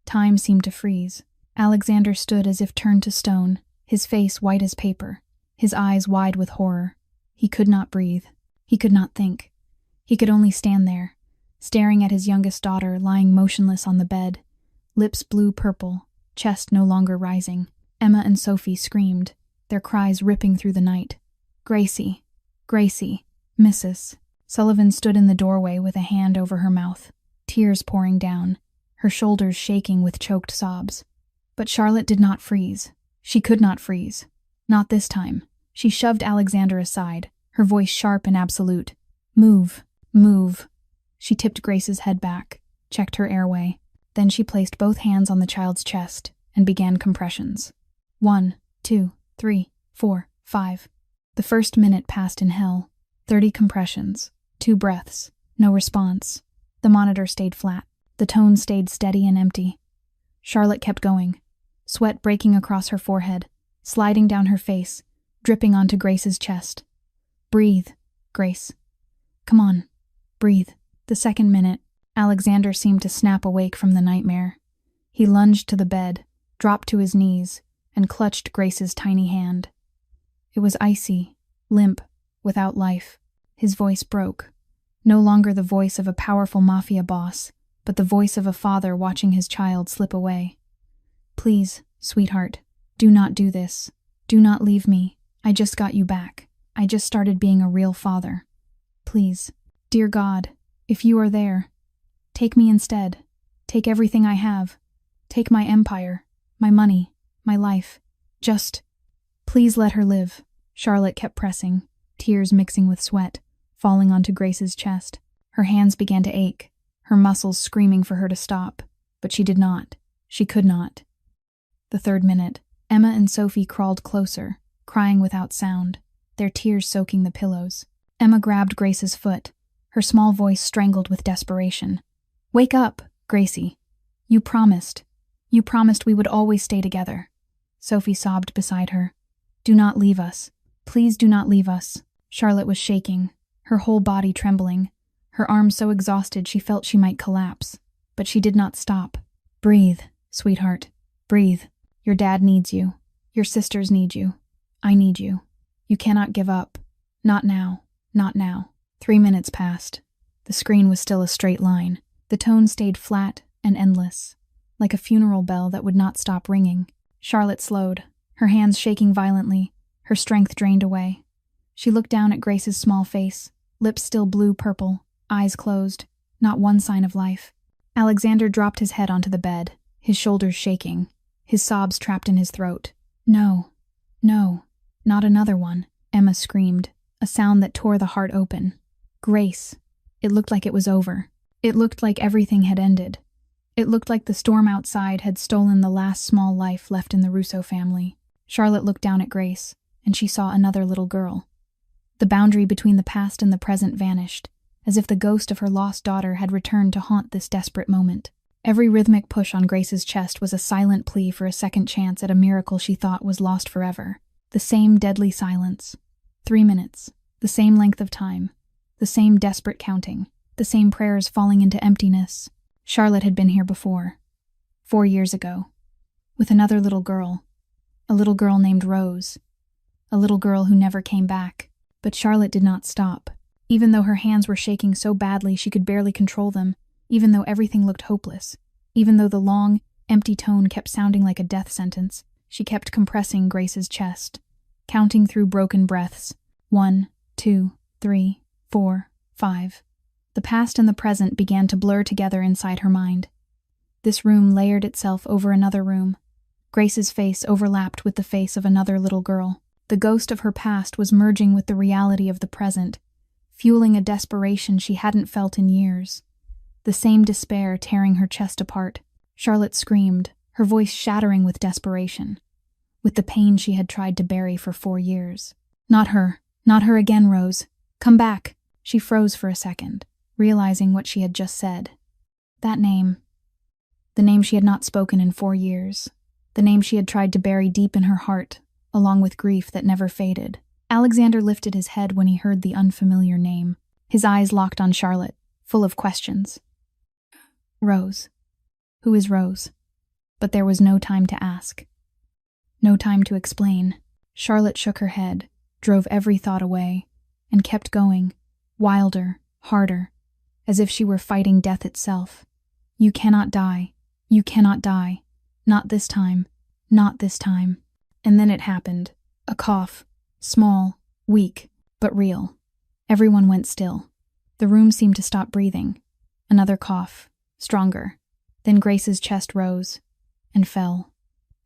Time seemed to freeze. Alexander stood as if turned to stone, his face white as paper, his eyes wide with horror. He could not breathe. He could not think. He could only stand there, staring at his youngest daughter lying motionless on the bed, lips blue-purple, chest no longer rising. Emma and Sophie screamed, their cries ripping through the night. "Gracie! Gracie! Mrs." Sullivan stood in the doorway with a hand over her mouth, tears pouring down, her shoulders shaking with choked sobs. But Charlotte did not freeze. She could not freeze. Not this time. She shoved Alexander aside, her voice sharp and absolute. "Move. Move." She tipped Grace's head back, checked her airway. Then she placed both hands on the child's chest and began compressions. 1, 2, 3, 4, 5. The first minute passed in hell. 30 compressions, 2 breaths, no response. The monitor stayed flat. The tone stayed steady and empty. Charlotte kept going, sweat breaking across her forehead, sliding down her face, dripping onto Grace's chest. "Breathe, Grace. Come on, breathe." The second minute, Alexander seemed to snap awake from the nightmare. He lunged to the bed, dropped to his knees, and clutched Grace's tiny hand. It was icy, limp, without life. His voice broke. No longer the voice of a powerful Mafia boss, but the voice of a father watching his child slip away. "Please, sweetheart, do not do this. Do not leave me. I just got you back. I just started being a real father. Please, dear God, if you are there, take me instead. Take everything I have. Take my empire, my money, my life. Just, please let her live." Charlotte kept pressing, tears mixing with sweat, falling onto Grace's chest. Her hands began to ache, her muscles screaming for her to stop, but she did not. She could not. The third minute, Emma and Sophie crawled closer, crying without sound, their tears soaking the pillows. Emma grabbed Grace's foot, her small voice strangled with desperation. "Wake up, Gracie. You promised. You promised we would always stay together." Sophie sobbed beside her. "Do not leave us. Please do not leave us." Charlotte was shaking, her whole body trembling, her arms so exhausted she felt she might collapse. But she did not stop. "Breathe, sweetheart. Breathe. Your dad needs you. Your sisters need you. I need you. You cannot give up. Not now. Not now." 3 minutes passed. The screen was still a straight line. The tone stayed flat and endless, like a funeral bell that would not stop ringing. Charlotte slowed, her hands shaking violently, her strength drained away. She looked down at Grace's small face, lips still blue-purple, eyes closed, not one sign of life. Alexander dropped his head onto the bed, his shoulders shaking, his sobs trapped in his throat. "No, no, not another one," Emma screamed, a sound that tore the heart open. Grace. It looked like it was over. It looked like everything had ended. It looked like the storm outside had stolen the last small life left in the Russo family. Charlotte looked down at Grace, and she saw another little girl. The boundary between the past and the present vanished, as if the ghost of her lost daughter had returned to haunt this desperate moment. Every rhythmic push on Grace's chest was a silent plea for a second chance at a miracle she thought was lost forever. The same deadly silence. 3 minutes. The same length of time. The same desperate counting. The same prayers falling into emptiness. Charlotte had been here before. 4 years ago. With another little girl. A little girl named Rose. A little girl who never came back. But Charlotte did not stop. Even though her hands were shaking so badly she could barely control them, even though everything looked hopeless, even though the long, empty tone kept sounding like a death sentence, she kept compressing Grace's chest, counting through broken breaths. 1, 2, 3, 4, 5. The past and the present began to blur together inside her mind. This room layered itself over another room. Grace's face overlapped with the face of another little girl. The ghost of her past was merging with the reality of the present, fueling a desperation she hadn't felt in years. The same despair tearing her chest apart. Charlotte screamed, her voice shattering with desperation, with the pain she had tried to bury for 4 years. Not her again, Rose. Come back. She froze for a second, realizing what she had just said. That name. The name she had not spoken in 4 years. The name she had tried to bury deep in her heart, along with grief that never faded. Alexander lifted his head when he heard the unfamiliar name. His eyes locked on Charlotte, full of questions. Rose. Who is Rose? But there was no time to ask. No time to explain. Charlotte shook her head, drove every thought away, and kept going, wilder, harder, as if she were fighting death itself. You cannot die. You cannot die. Not this time. Not this time. And then it happened. A cough. Small, weak, but real. Everyone went still. The room seemed to stop breathing. Another cough. Stronger. Then Grace's chest rose, and fell,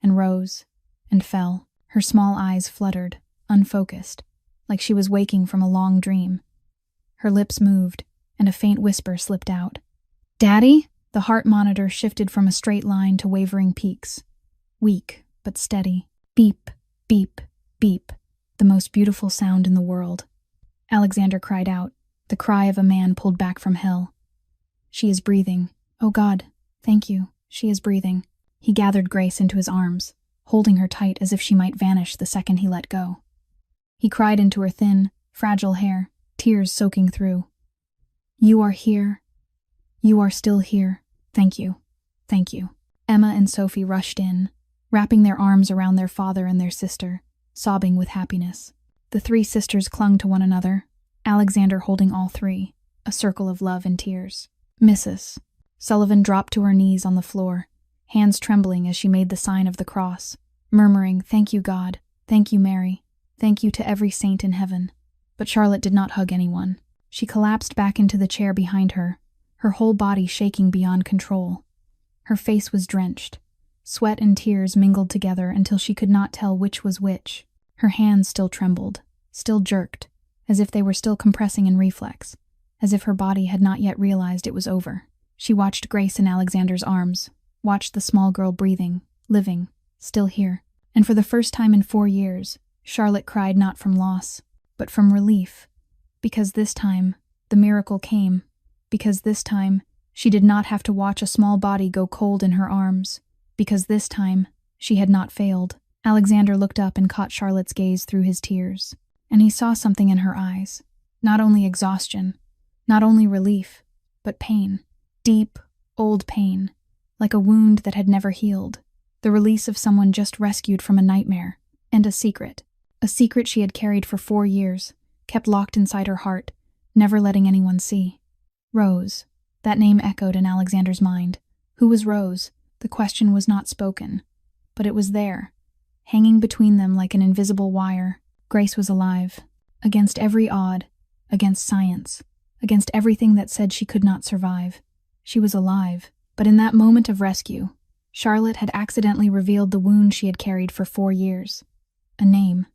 and rose, and fell. Her small eyes fluttered, unfocused, like she was waking from a long dream. Her lips moved, and a faint whisper slipped out. Daddy? The heart monitor shifted from a straight line to wavering peaks. Weak, but steady. Beep, beep, beep. The most beautiful sound in the world. Alexander cried out, the cry of a man pulled back from hell. She is breathing. Oh God, thank you. She is breathing. He gathered Grace into his arms, holding her tight as if she might vanish the second he let go. He cried into her thin, fragile hair, tears soaking through. You are here. You are still here. Thank you. Thank you. Emma and Sophie rushed in, wrapping their arms around their father and their sister, sobbing with happiness. The 3 sisters clung to one another, Alexander holding all 3, a circle of love and tears. Mrs. Sullivan dropped to her knees on the floor, hands trembling as she made the sign of the cross, murmuring, Thank you, God. Thank you, Mary. Thank you to every saint in heaven. But Charlotte did not hug anyone. She collapsed back into the chair behind her, her whole body shaking beyond control. Her face was drenched. Sweat and tears mingled together until she could not tell which was which. Her hands still trembled, still jerked, as if they were still compressing in reflex, as if her body had not yet realized it was over. She watched Grace in Alexander's arms, watched the small girl breathing, living, still here. And for the first time in 4 years, Charlotte cried not from loss, but from relief. Because this time, the miracle came. Because this time, she did not have to watch a small body go cold in her arms. Because this time, she had not failed. Alexander looked up and caught Charlotte's gaze through his tears, and he saw something in her eyes. Not only exhaustion, not only relief, but pain. Deep, old pain, like a wound that had never healed. The release of someone just rescued from a nightmare. And a secret she had carried for 4 years, kept locked inside her heart, never letting anyone see. Rose. That name echoed in Alexander's mind. Who was Rose? The question was not spoken, but it was there, hanging between them like an invisible wire. Grace was alive, against every odd, against science, against everything that said she could not survive. She was alive, but in that moment of rescue, Charlotte had accidentally revealed the wound she had carried for 4 years. A name,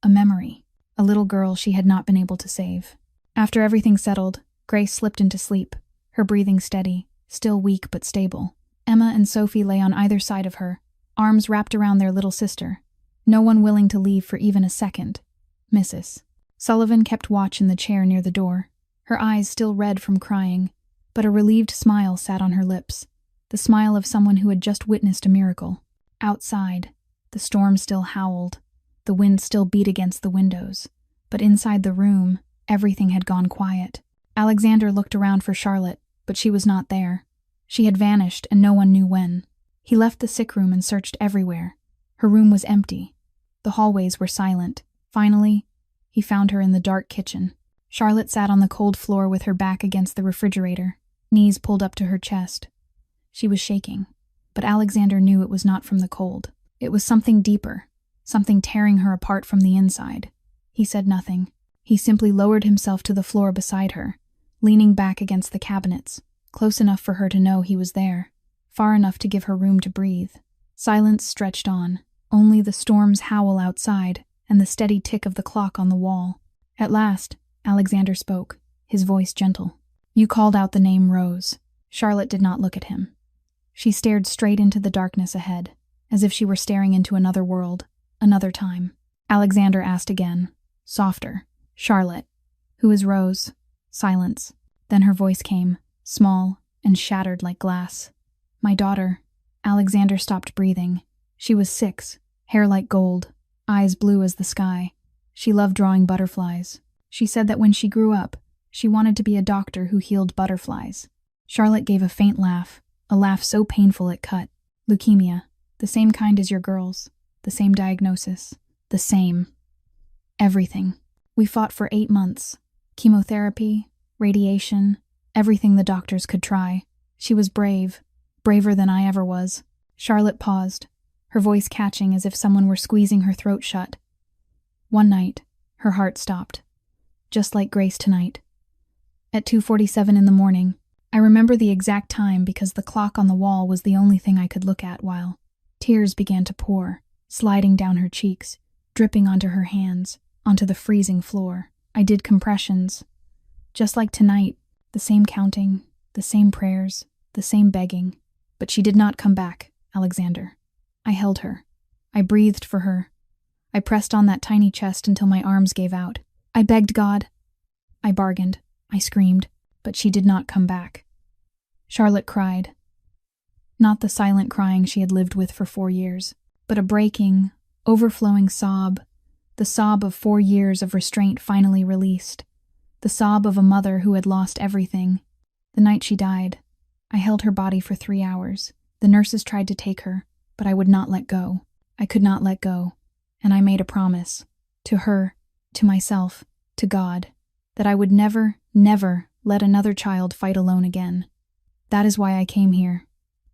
a memory, a little girl she had not been able to save. After everything settled, Grace slipped into sleep, her breathing steady, still weak but stable. Emma and Sophie lay on either side of her, arms wrapped around their little sister, no one willing to leave for even a second. Mrs. Sullivan kept watch in the chair near the door, her eyes still red from crying, but a relieved smile sat on her lips, the smile of someone who had just witnessed a miracle. Outside, the storm still howled, the wind still beat against the windows, but inside the room, everything had gone quiet. Alexander looked around for Charlotte, but she was not there. She had vanished, and no one knew when. He left the sick room and searched everywhere. Her room was empty. The hallways were silent. Finally, he found her in the dark kitchen. Charlotte sat on the cold floor with her back against the refrigerator, knees pulled up to her chest. She was shaking, but Alexander knew it was not from the cold. It was something deeper, something tearing her apart from the inside. He said nothing. He simply lowered himself to the floor beside her, leaning back against the cabinets, close enough for her to know he was there, far enough to give her room to breathe. Silence stretched on, only the storm's howl outside and the steady tick of the clock on the wall. At last, Alexander spoke, his voice gentle. "You called out the name Rose." Charlotte did not look at him. She stared straight into the darkness ahead, as if she were staring into another world, another time. Alexander asked again, softer, "Charlotte, who is Rose?" Silence. Then her voice came, small and shattered like glass. "My daughter." Alexander stopped breathing. She was 6, hair like gold, eyes blue as the sky. She loved drawing butterflies. She said that when she grew up, she wanted to be a doctor who healed butterflies. Charlotte gave a faint laugh, a laugh so painful it cut. "Leukemia, the same kind as your girls, the same diagnosis, the same. Everything. We fought for 8 months. Chemotherapy, radiation, everything the doctors could try. She was brave, braver than I ever was." Charlotte paused, her voice catching as if someone were squeezing her throat shut. One night, her heart stopped, just like Grace tonight. At 2:47 in the morning, I remember the exact time because the clock on the wall was the only thing I could look at while tears began to pour, sliding down her cheeks, dripping onto her hands, onto the freezing floor. I did compressions. Just like tonight, the same counting, the same prayers, the same begging. But she did not come back, Alexander. I held her. I breathed for her. I pressed on that tiny chest until my arms gave out. I begged God. I bargained. I screamed. But she did not come back. Charlotte cried. Not the silent crying she had lived with for 4 years, but a breaking, overflowing sob, the sob of 4 years of restraint finally released, the sob of a mother who had lost everything. The night she died, I held her body for 3 hours. The nurses tried to take her, but I would not let go. I could not let go, and I made a promise, to her, to myself, to God, that I would never, never let another child fight alone again. That is why I came here.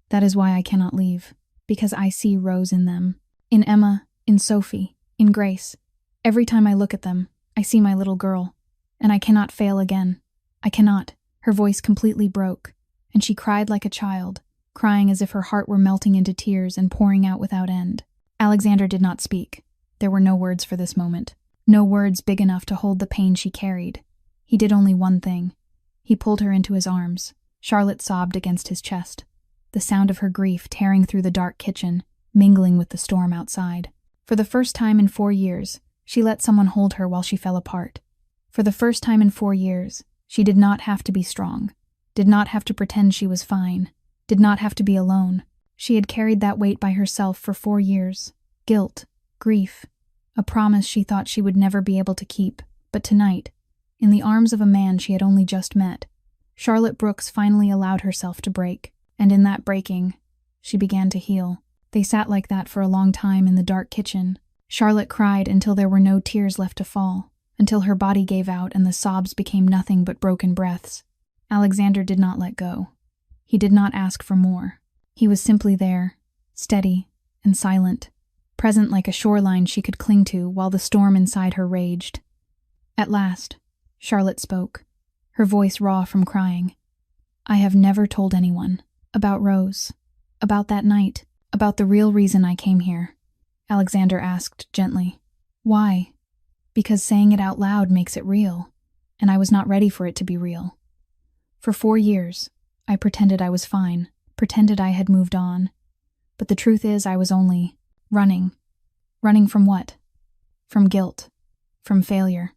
That is why I cannot leave, because I see Rose in them, in Emma, in Sophie, in Grace. Every time I look at them, I see my little girl, and I cannot fail again. I cannot. Her voice completely broke, and she cried like a child, crying as if her heart were melting into tears and pouring out without end. Alexander did not speak. There were no words for this moment, no words big enough to hold the pain she carried. He did only one thing. He pulled her into his arms. Charlotte sobbed against his chest, the sound of her grief tearing through the dark kitchen, mingling with the storm outside. For the first time in 4 years, she let someone hold her while she fell apart. For the first time in 4 years, she did not have to be strong, did not have to pretend she was fine, did not have to be alone. She had carried that weight by herself for 4 years. Guilt, grief, a promise she thought she would never be able to keep. But tonight, in the arms of a man she had only just met, Charlotte Brooks finally allowed herself to break. And in that breaking, she began to heal. They sat like that for a long time in the dark kitchen. Charlotte cried until there were no tears left to fall, until her body gave out and the sobs became nothing but broken breaths. Alexander did not let go. He did not ask for more. He was simply there, steady and silent, present like a shoreline she could cling to while the storm inside her raged. At last, Charlotte spoke, her voice raw from crying. "I have never told anyone. About Rose. About that night. About the real reason I came here." Alexander asked gently. "Why?" "Because saying it out loud makes it real, and I was not ready for it to be real. For 4 years, I pretended I was fine, pretended I had moved on. But the truth is I was only running. Running from what? From guilt. From failure.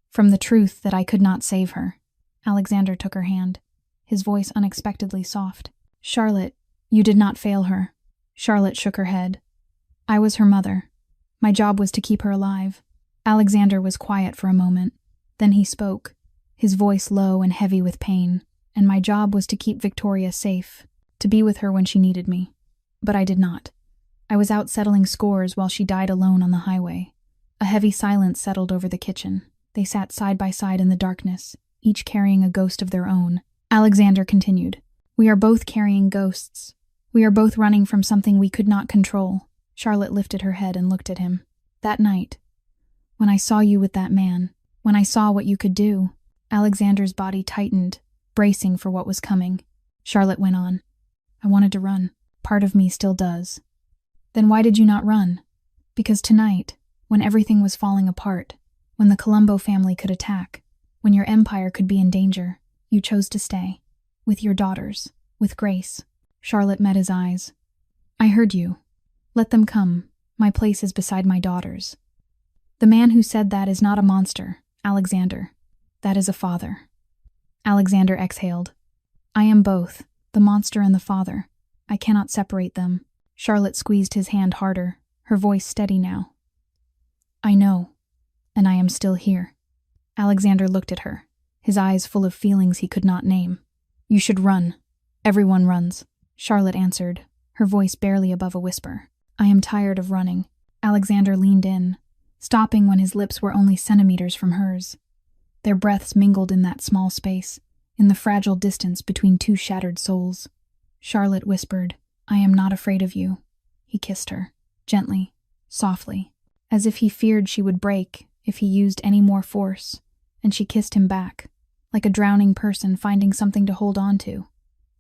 From the truth that I could not save her." Alexander took her hand, his voice unexpectedly soft. "Charlotte, you did not fail her." Charlotte shook her head. "I was her mother. My job was to keep her alive." Alexander was quiet for a moment. Then he spoke, his voice low and heavy with pain. "And my job was to keep Victoria safe, to be with her when she needed me. But I did not. I was out settling scores while she died alone on the highway." A heavy silence settled over the kitchen. They sat side by side in the darkness, each carrying a ghost of their own. Alexander continued, "We are both carrying ghosts. We are both running from something we could not control." Charlotte lifted her head and looked at him. "That night, when I saw you with that man, When I saw what you could do, Alexander's body tightened, bracing for what was coming. Charlotte went on. I wanted to run. Part of me still does. Then why did you not run? Because tonight, when everything was falling apart, when the Colombo family could attack, when your empire could be in danger, you chose to stay. With your daughters. With Grace. Charlotte met his eyes. I heard you. Let them come. My place is beside my daughters. The man who said that is not a monster, Alexander. That is a father. Alexander exhaled. I am both, the monster and the father. I cannot separate them. Charlotte squeezed his hand harder, her voice steady now. I know, and I am still here. Alexander looked at her, his eyes full of feelings he could not name. You should run. Everyone runs. Charlotte answered, her voice barely above a whisper. I am tired of running. Alexander leaned in, stopping when his lips were only centimeters from hers. Their breaths mingled in that small space, in the fragile distance between two shattered souls. Charlotte whispered, I am not afraid of you. He kissed her, gently, softly, as if he feared she would break if he used any more force, and she kissed him back, like a drowning person finding something to hold on to,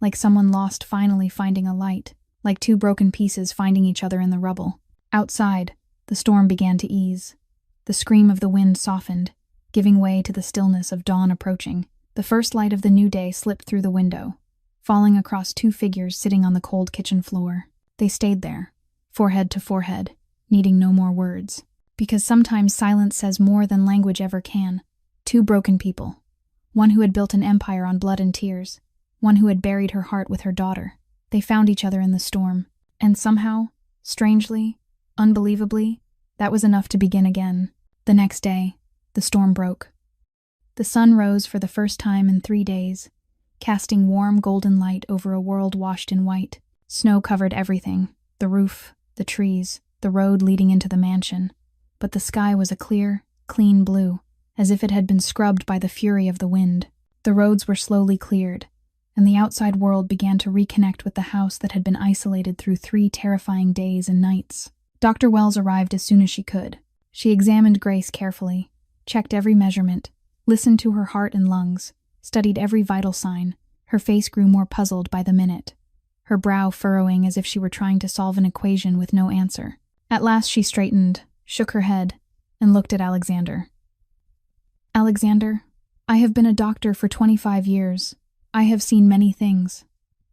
like someone lost finally finding a light, like two broken pieces finding each other in the rubble. Outside, the storm began to ease. The scream of the wind softened, giving way to the stillness of dawn approaching. The first light of the new day slipped through the window, falling across two figures sitting on the cold kitchen floor. They stayed there, forehead to forehead, needing no more words. Because sometimes silence says more than language ever can. Two broken people. One who had built an empire on blood and tears. One who had buried her heart with her daughter. They found each other in the storm. And somehow, strangely, unbelievably, that was enough to begin again. The next day, the storm broke. The sun rose for the first time in 3 days, casting warm golden light over a world washed in white. Snow covered everything, the roof, the trees, the road leading into the mansion. But the sky was a clear, clean blue, as if it had been scrubbed by the fury of the wind. The roads were slowly cleared, and the outside world began to reconnect with the house that had been isolated through 3 terrifying days and nights. Dr. Wells arrived as soon as she could. She examined Grace carefully, checked every measurement, listened to her heart and lungs, studied every vital sign. Her face grew more puzzled by the minute, her brow furrowing as if she were trying to solve an equation with no answer. At last she straightened, shook her head, and looked at Alexander. Alexander, I have been a doctor for 25 years. I have seen many things.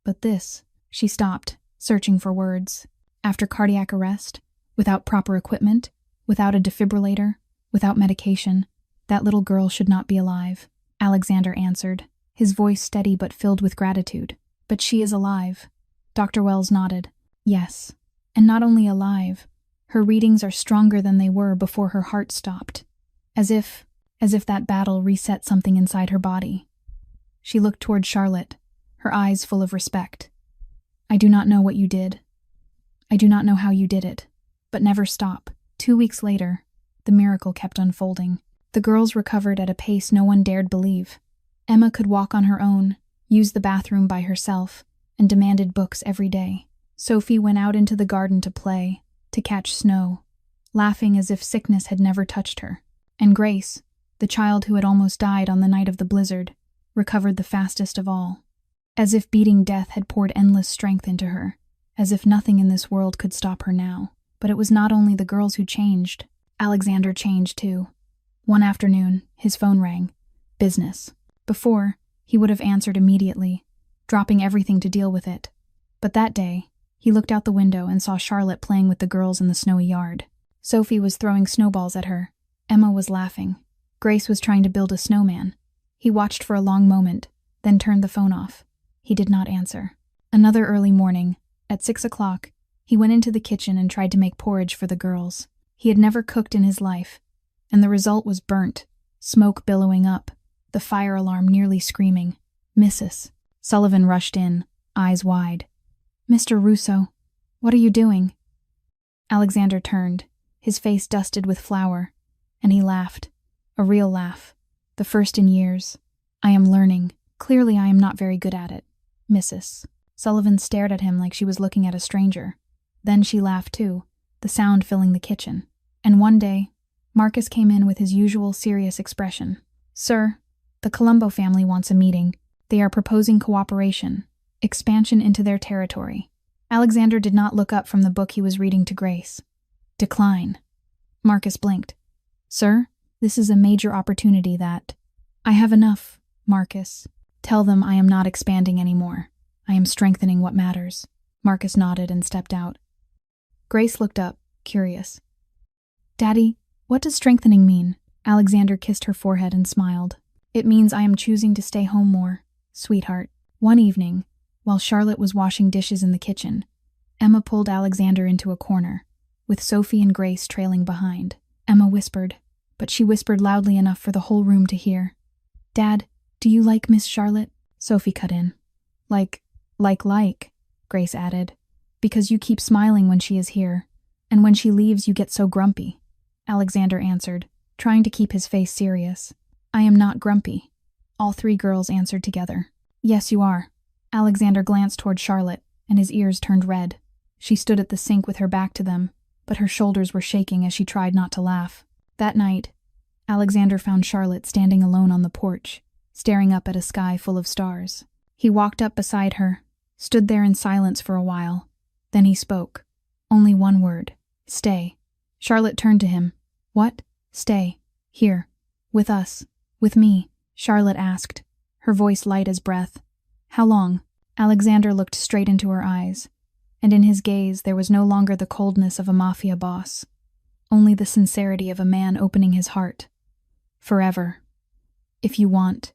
But this, she stopped, searching for words. After cardiac arrest, without proper equipment, without a defibrillator, without medication, that little girl should not be alive. Alexander answered, his voice steady but filled with gratitude. But she is alive. Dr. Wells nodded. Yes, and not only alive, her readings are stronger than they were before her heart stopped, as if that battle reset something inside her body. She looked toward Charlotte, her eyes full of respect. I do not know what you did. I do not know how you did it, but never stop. 2 weeks later, the miracle kept unfolding. The girls recovered at a pace no one dared believe. Emma could walk on her own, use the bathroom by herself, and demanded books every day. Sophie went out into the garden to play, to catch snow, laughing as if sickness had never touched her. And Grace, the child who had almost died on the night of the blizzard, recovered the fastest of all. As if beating death had poured endless strength into her, as if nothing in this world could stop her now. But it was not only the girls who changed. Alexander changed too. One afternoon, his phone rang. Business. Before, he would have answered immediately, dropping everything to deal with it. But that day, he looked out the window and saw Charlotte playing with the girls in the snowy yard. Sophie was throwing snowballs at her. Emma was laughing. Grace was trying to build a snowman. He watched for a long moment, then turned the phone off. He did not answer. Another early morning, at 6 o'clock, he went into the kitchen and tried to make porridge for the girls. He had never cooked in his life, and the result was burnt, smoke billowing up, the fire alarm nearly screaming. Mrs. Sullivan rushed in, eyes wide. Mr. Russo, what are you doing? Alexander turned, his face dusted with flour, and he laughed. A real laugh. The first in years. I am learning. Clearly I am not very good at it. Mrs. Sullivan stared at him like she was looking at a stranger. Then she laughed too, the sound filling the kitchen. And one day, Marcus came in with his usual serious expression. "Sir, the Colombo family wants a meeting. They are proposing cooperation, expansion into their territory." Alexander did not look up from the book he was reading to Grace. "Decline." Marcus blinked. "Sir, this is a major opportunity that—" "I have enough, Marcus. Tell them I am not expanding anymore. I am strengthening what matters." Marcus nodded and stepped out. Grace looked up, curious. "Daddy, what does strengthening mean?" Alexander kissed her forehead and smiled. "It means I am choosing to stay home more, sweetheart." One evening, while Charlotte was washing dishes in the kitchen, Emma pulled Alexander into a corner, with Sophie and Grace trailing behind. Emma whispered, but she whispered loudly enough for the whole room to hear. "Dad, do you like Miss Charlotte?" Sophie cut in. Like, Grace added. "Because you keep smiling when she is here, and when she leaves you get so grumpy," Alexander answered, trying to keep his face serious. "I am not grumpy." All three girls answered together. "Yes, you are." Alexander glanced toward Charlotte, and his ears turned red. She stood at the sink with her back to them, but her shoulders were shaking as she tried not to laugh. That night, Alexander found Charlotte standing alone on the porch, staring up at a sky full of stars. He walked up beside her, stood there in silence for a while. Then he spoke. Only one word. "Stay." Charlotte turned to him. "What?" "Stay. Here. With us. With me," Charlotte asked, her voice light as breath. "How long?" Alexander looked straight into her eyes, and in his gaze there was no longer the coldness of a Mafia boss, only the sincerity of a man opening his heart. "Forever. If you want.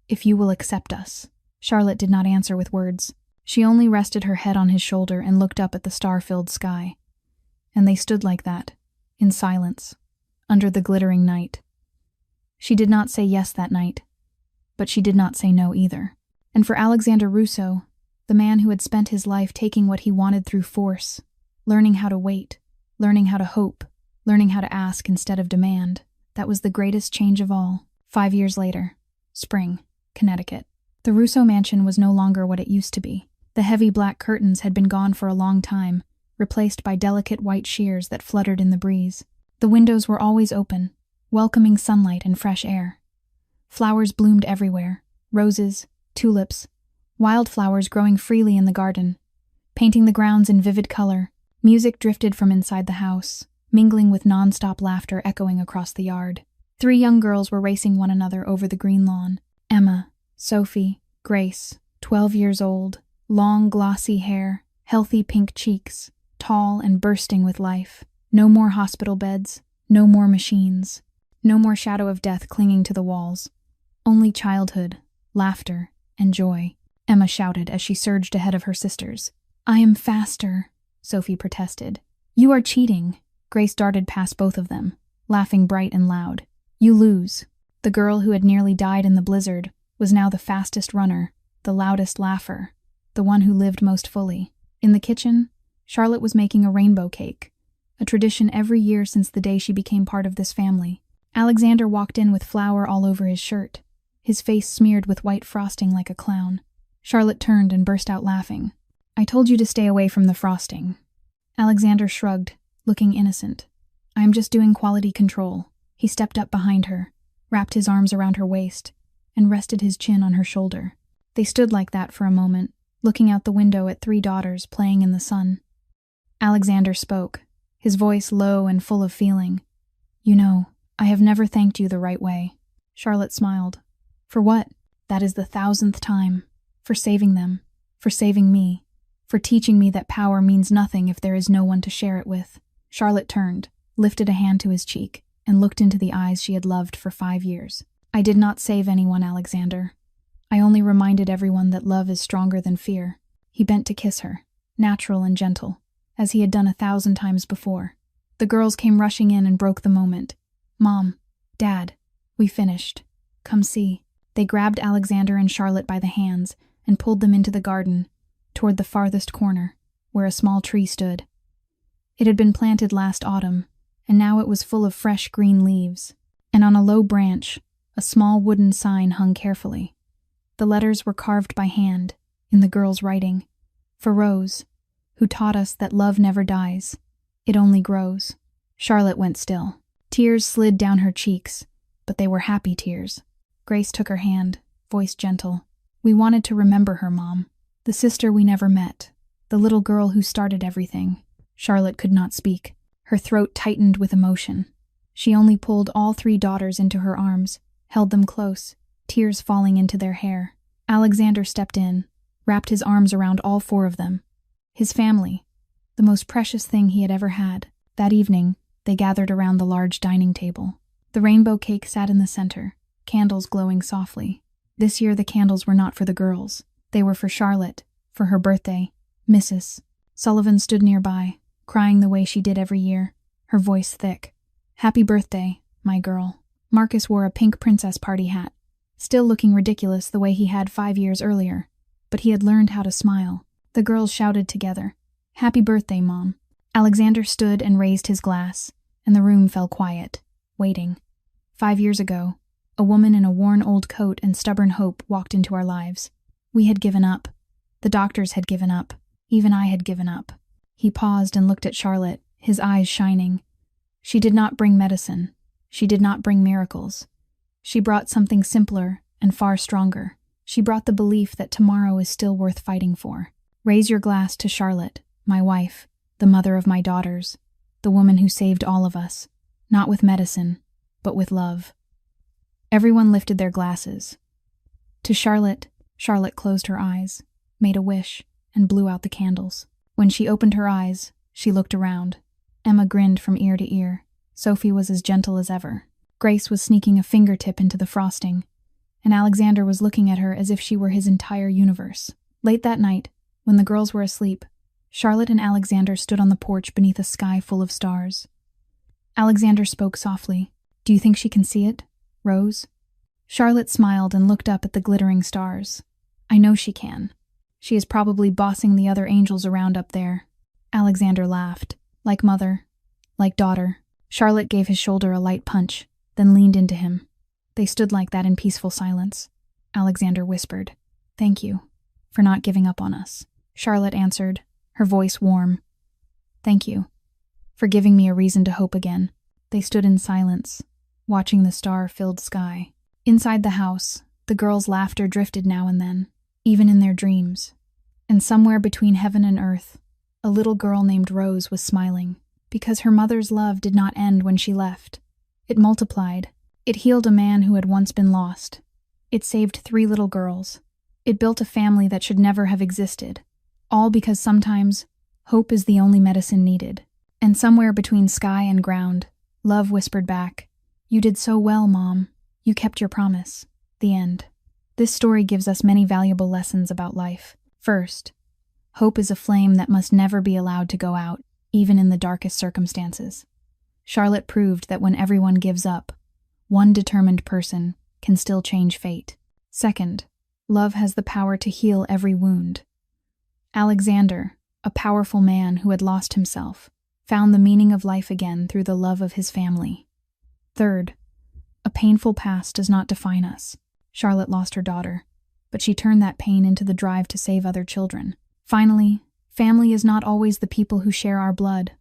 If you will accept us." Charlotte did not answer with words. She only rested her head on his shoulder and looked up at the star-filled sky. And they stood like that, in silence, under the glittering night. She did not say yes that night, but she did not say no either. And for Alexander Russo, the man who had spent his life taking what he wanted through force, learning how to wait, learning how to hope, learning how to ask instead of demand, that was the greatest change of all. 5 years later, spring, Connecticut. The Russo mansion was no longer what it used to be. The heavy black curtains had been gone for a long time, replaced by delicate white shears that fluttered in the breeze. The windows were always open, welcoming sunlight and fresh air. Flowers bloomed everywhere, roses, tulips, wildflowers growing freely in the garden, painting the grounds in vivid color. Music drifted from inside the house, mingling with non-stop laughter echoing across the yard. 3 young girls were racing one another over the green lawn. Emma, Sophie, Grace, 12 years old, long glossy hair, healthy pink cheeks, tall and bursting with life. No more hospital beds, no more machines, no more shadow of death clinging to the walls. Only childhood, laughter, and joy. Emma shouted as she surged ahead of her sisters. "I am faster," Sophie protested. "You are cheating." Grace darted past both of them, laughing bright and loud. "You lose." The girl who had nearly died in the blizzard was now the fastest runner, the loudest laugher, the one who lived most fully. In the kitchen, Charlotte was making a rainbow cake, a tradition every year since the day she became part of this family. Alexander walked in with flour all over his shirt, his face smeared with white frosting like a clown. Charlotte turned and burst out laughing. "I told you to stay away from the frosting." Alexander shrugged, looking innocent. "I am just doing quality control." He stepped up behind her, wrapped his arms around her waist, and rested his chin on her shoulder. They stood like that for a moment, looking out the window at 3 daughters playing in the sun. Alexander spoke, his voice low and full of feeling. "You know, I have never thanked you the right way." Charlotte smiled. "For what?" "That is the 1,000th time. For saving them. For saving me. For teaching me that power means nothing if there is no one to share it with." Charlotte turned, lifted a hand to his cheek, and looked into the eyes she had loved for 5 years. "I did not save anyone, Alexander. I only reminded everyone that love is stronger than fear." He bent to kiss her, natural and gentle, as he had done 1,000 times before. The girls came rushing in and broke the moment. "Mom, Dad, we finished. Come see." They grabbed Alexander and Charlotte by the hands and pulled them into the garden, toward the farthest corner, where a small tree stood. It had been planted last autumn, and now it was full of fresh green leaves, and on a low branch, a small wooden sign hung carefully. The letters were carved by hand, in the girl's writing, for Rose, who taught us that love never dies, it only grows. Charlotte went still. Tears slid down her cheeks, but they were happy tears. Grace took her hand, voice gentle. We wanted to remember her, Mom. The sister we never met. The little girl who started everything. Charlotte could not speak. Her throat tightened with emotion. She only pulled all 3 daughters into her arms, held them close, tears falling into their hair. Alexander stepped in, wrapped his arms around all 4 of them. His family, the most precious thing he had ever had. That evening, they gathered around the large dining table. The rainbow cake sat in the center, candles glowing softly. This year the candles were not for the girls. They were for Charlotte, for her birthday. Mrs. Sullivan stood nearby, crying the way she did every year, her voice thick. Happy birthday, my girl. Marcus wore a pink princess party hat, still looking ridiculous the way he had 5 years earlier, but he had learned how to smile. The girls shouted together, Happy birthday, Mom. Alexander stood and raised his glass, and the room fell quiet, waiting. 5 years ago, a woman in a worn old coat and stubborn hope walked into our lives. We had given up. The doctors had given up. Even I had given up. He paused and looked at Charlotte, his eyes shining. She did not bring medicine. She did not bring miracles. She brought something simpler and far stronger. She brought the belief that tomorrow is still worth fighting for. Raise your glass to Charlotte, my wife, the mother of my daughters, the woman who saved all of us, not with medicine, but with love. Everyone lifted their glasses. To Charlotte, Charlotte closed her eyes, made a wish, and blew out the candles. When she opened her eyes, she looked around. Emma grinned from ear to ear. Sophie was as gentle as ever. Grace was sneaking a fingertip into the frosting, and Alexander was looking at her as if she were his entire universe. Late that night, when the girls were asleep, Charlotte and Alexander stood on the porch beneath a sky full of stars. Alexander spoke softly. Do you think she can see it, Rose? Charlotte smiled and looked up at the glittering stars. I know she can. She is probably bossing the other angels around up there. Alexander laughed. Like mother, like daughter. Charlotte gave his shoulder a light punch, then leaned into him. They stood like that in peaceful silence. Alexander whispered, Thank you for not giving up on us. Charlotte answered, her voice warm. Thank you for giving me a reason to hope again. They stood in silence, watching the star-filled sky. Inside the house, the girls' laughter drifted now and then, even in their dreams. And somewhere between heaven and earth, a little girl named Rose was smiling, because her mother's love did not end when she left. It multiplied. It healed a man who had once been lost. It saved 3 little girls. It built a family that should never have existed. All because sometimes, hope is the only medicine needed. And somewhere between sky and ground, love whispered back, You did so well, Mom. You kept your promise. The end. This story gives us many valuable lessons about life. First, hope is a flame that must never be allowed to go out, even in the darkest circumstances. Charlotte proved that when everyone gives up, one determined person can still change fate. Second, love has the power to heal every wound. Alexander, a powerful man who had lost himself, found the meaning of life again through the love of his family. Third, a painful past does not define us. Charlotte lost her daughter, but she turned that pain into the drive to save other children. Finally, family is not always the people who share our blood,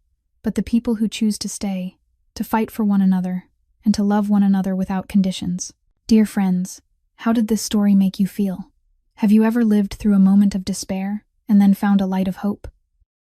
but the people who choose to stay, to fight for one another, and to love one another without conditions. Dear friends, how did this story make you feel? Have you ever lived through a moment of despair and then found a light of hope?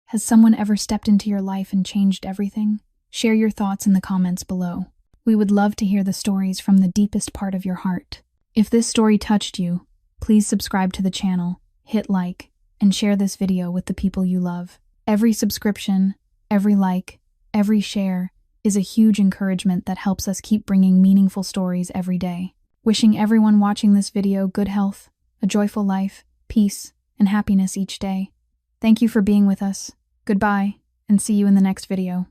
Has someone ever stepped into your life and changed everything? Share your thoughts in the comments below. We would love to hear the stories from the deepest part of your heart. If this story touched you, please subscribe to the channel, hit like, and share this video with the people you love. Every subscription, every like, every share is a huge encouragement that helps us keep bringing meaningful stories every day. Wishing everyone watching this video good health, a joyful life, peace, and happiness each day. Thank you for being with us. Goodbye, and see you in the next video.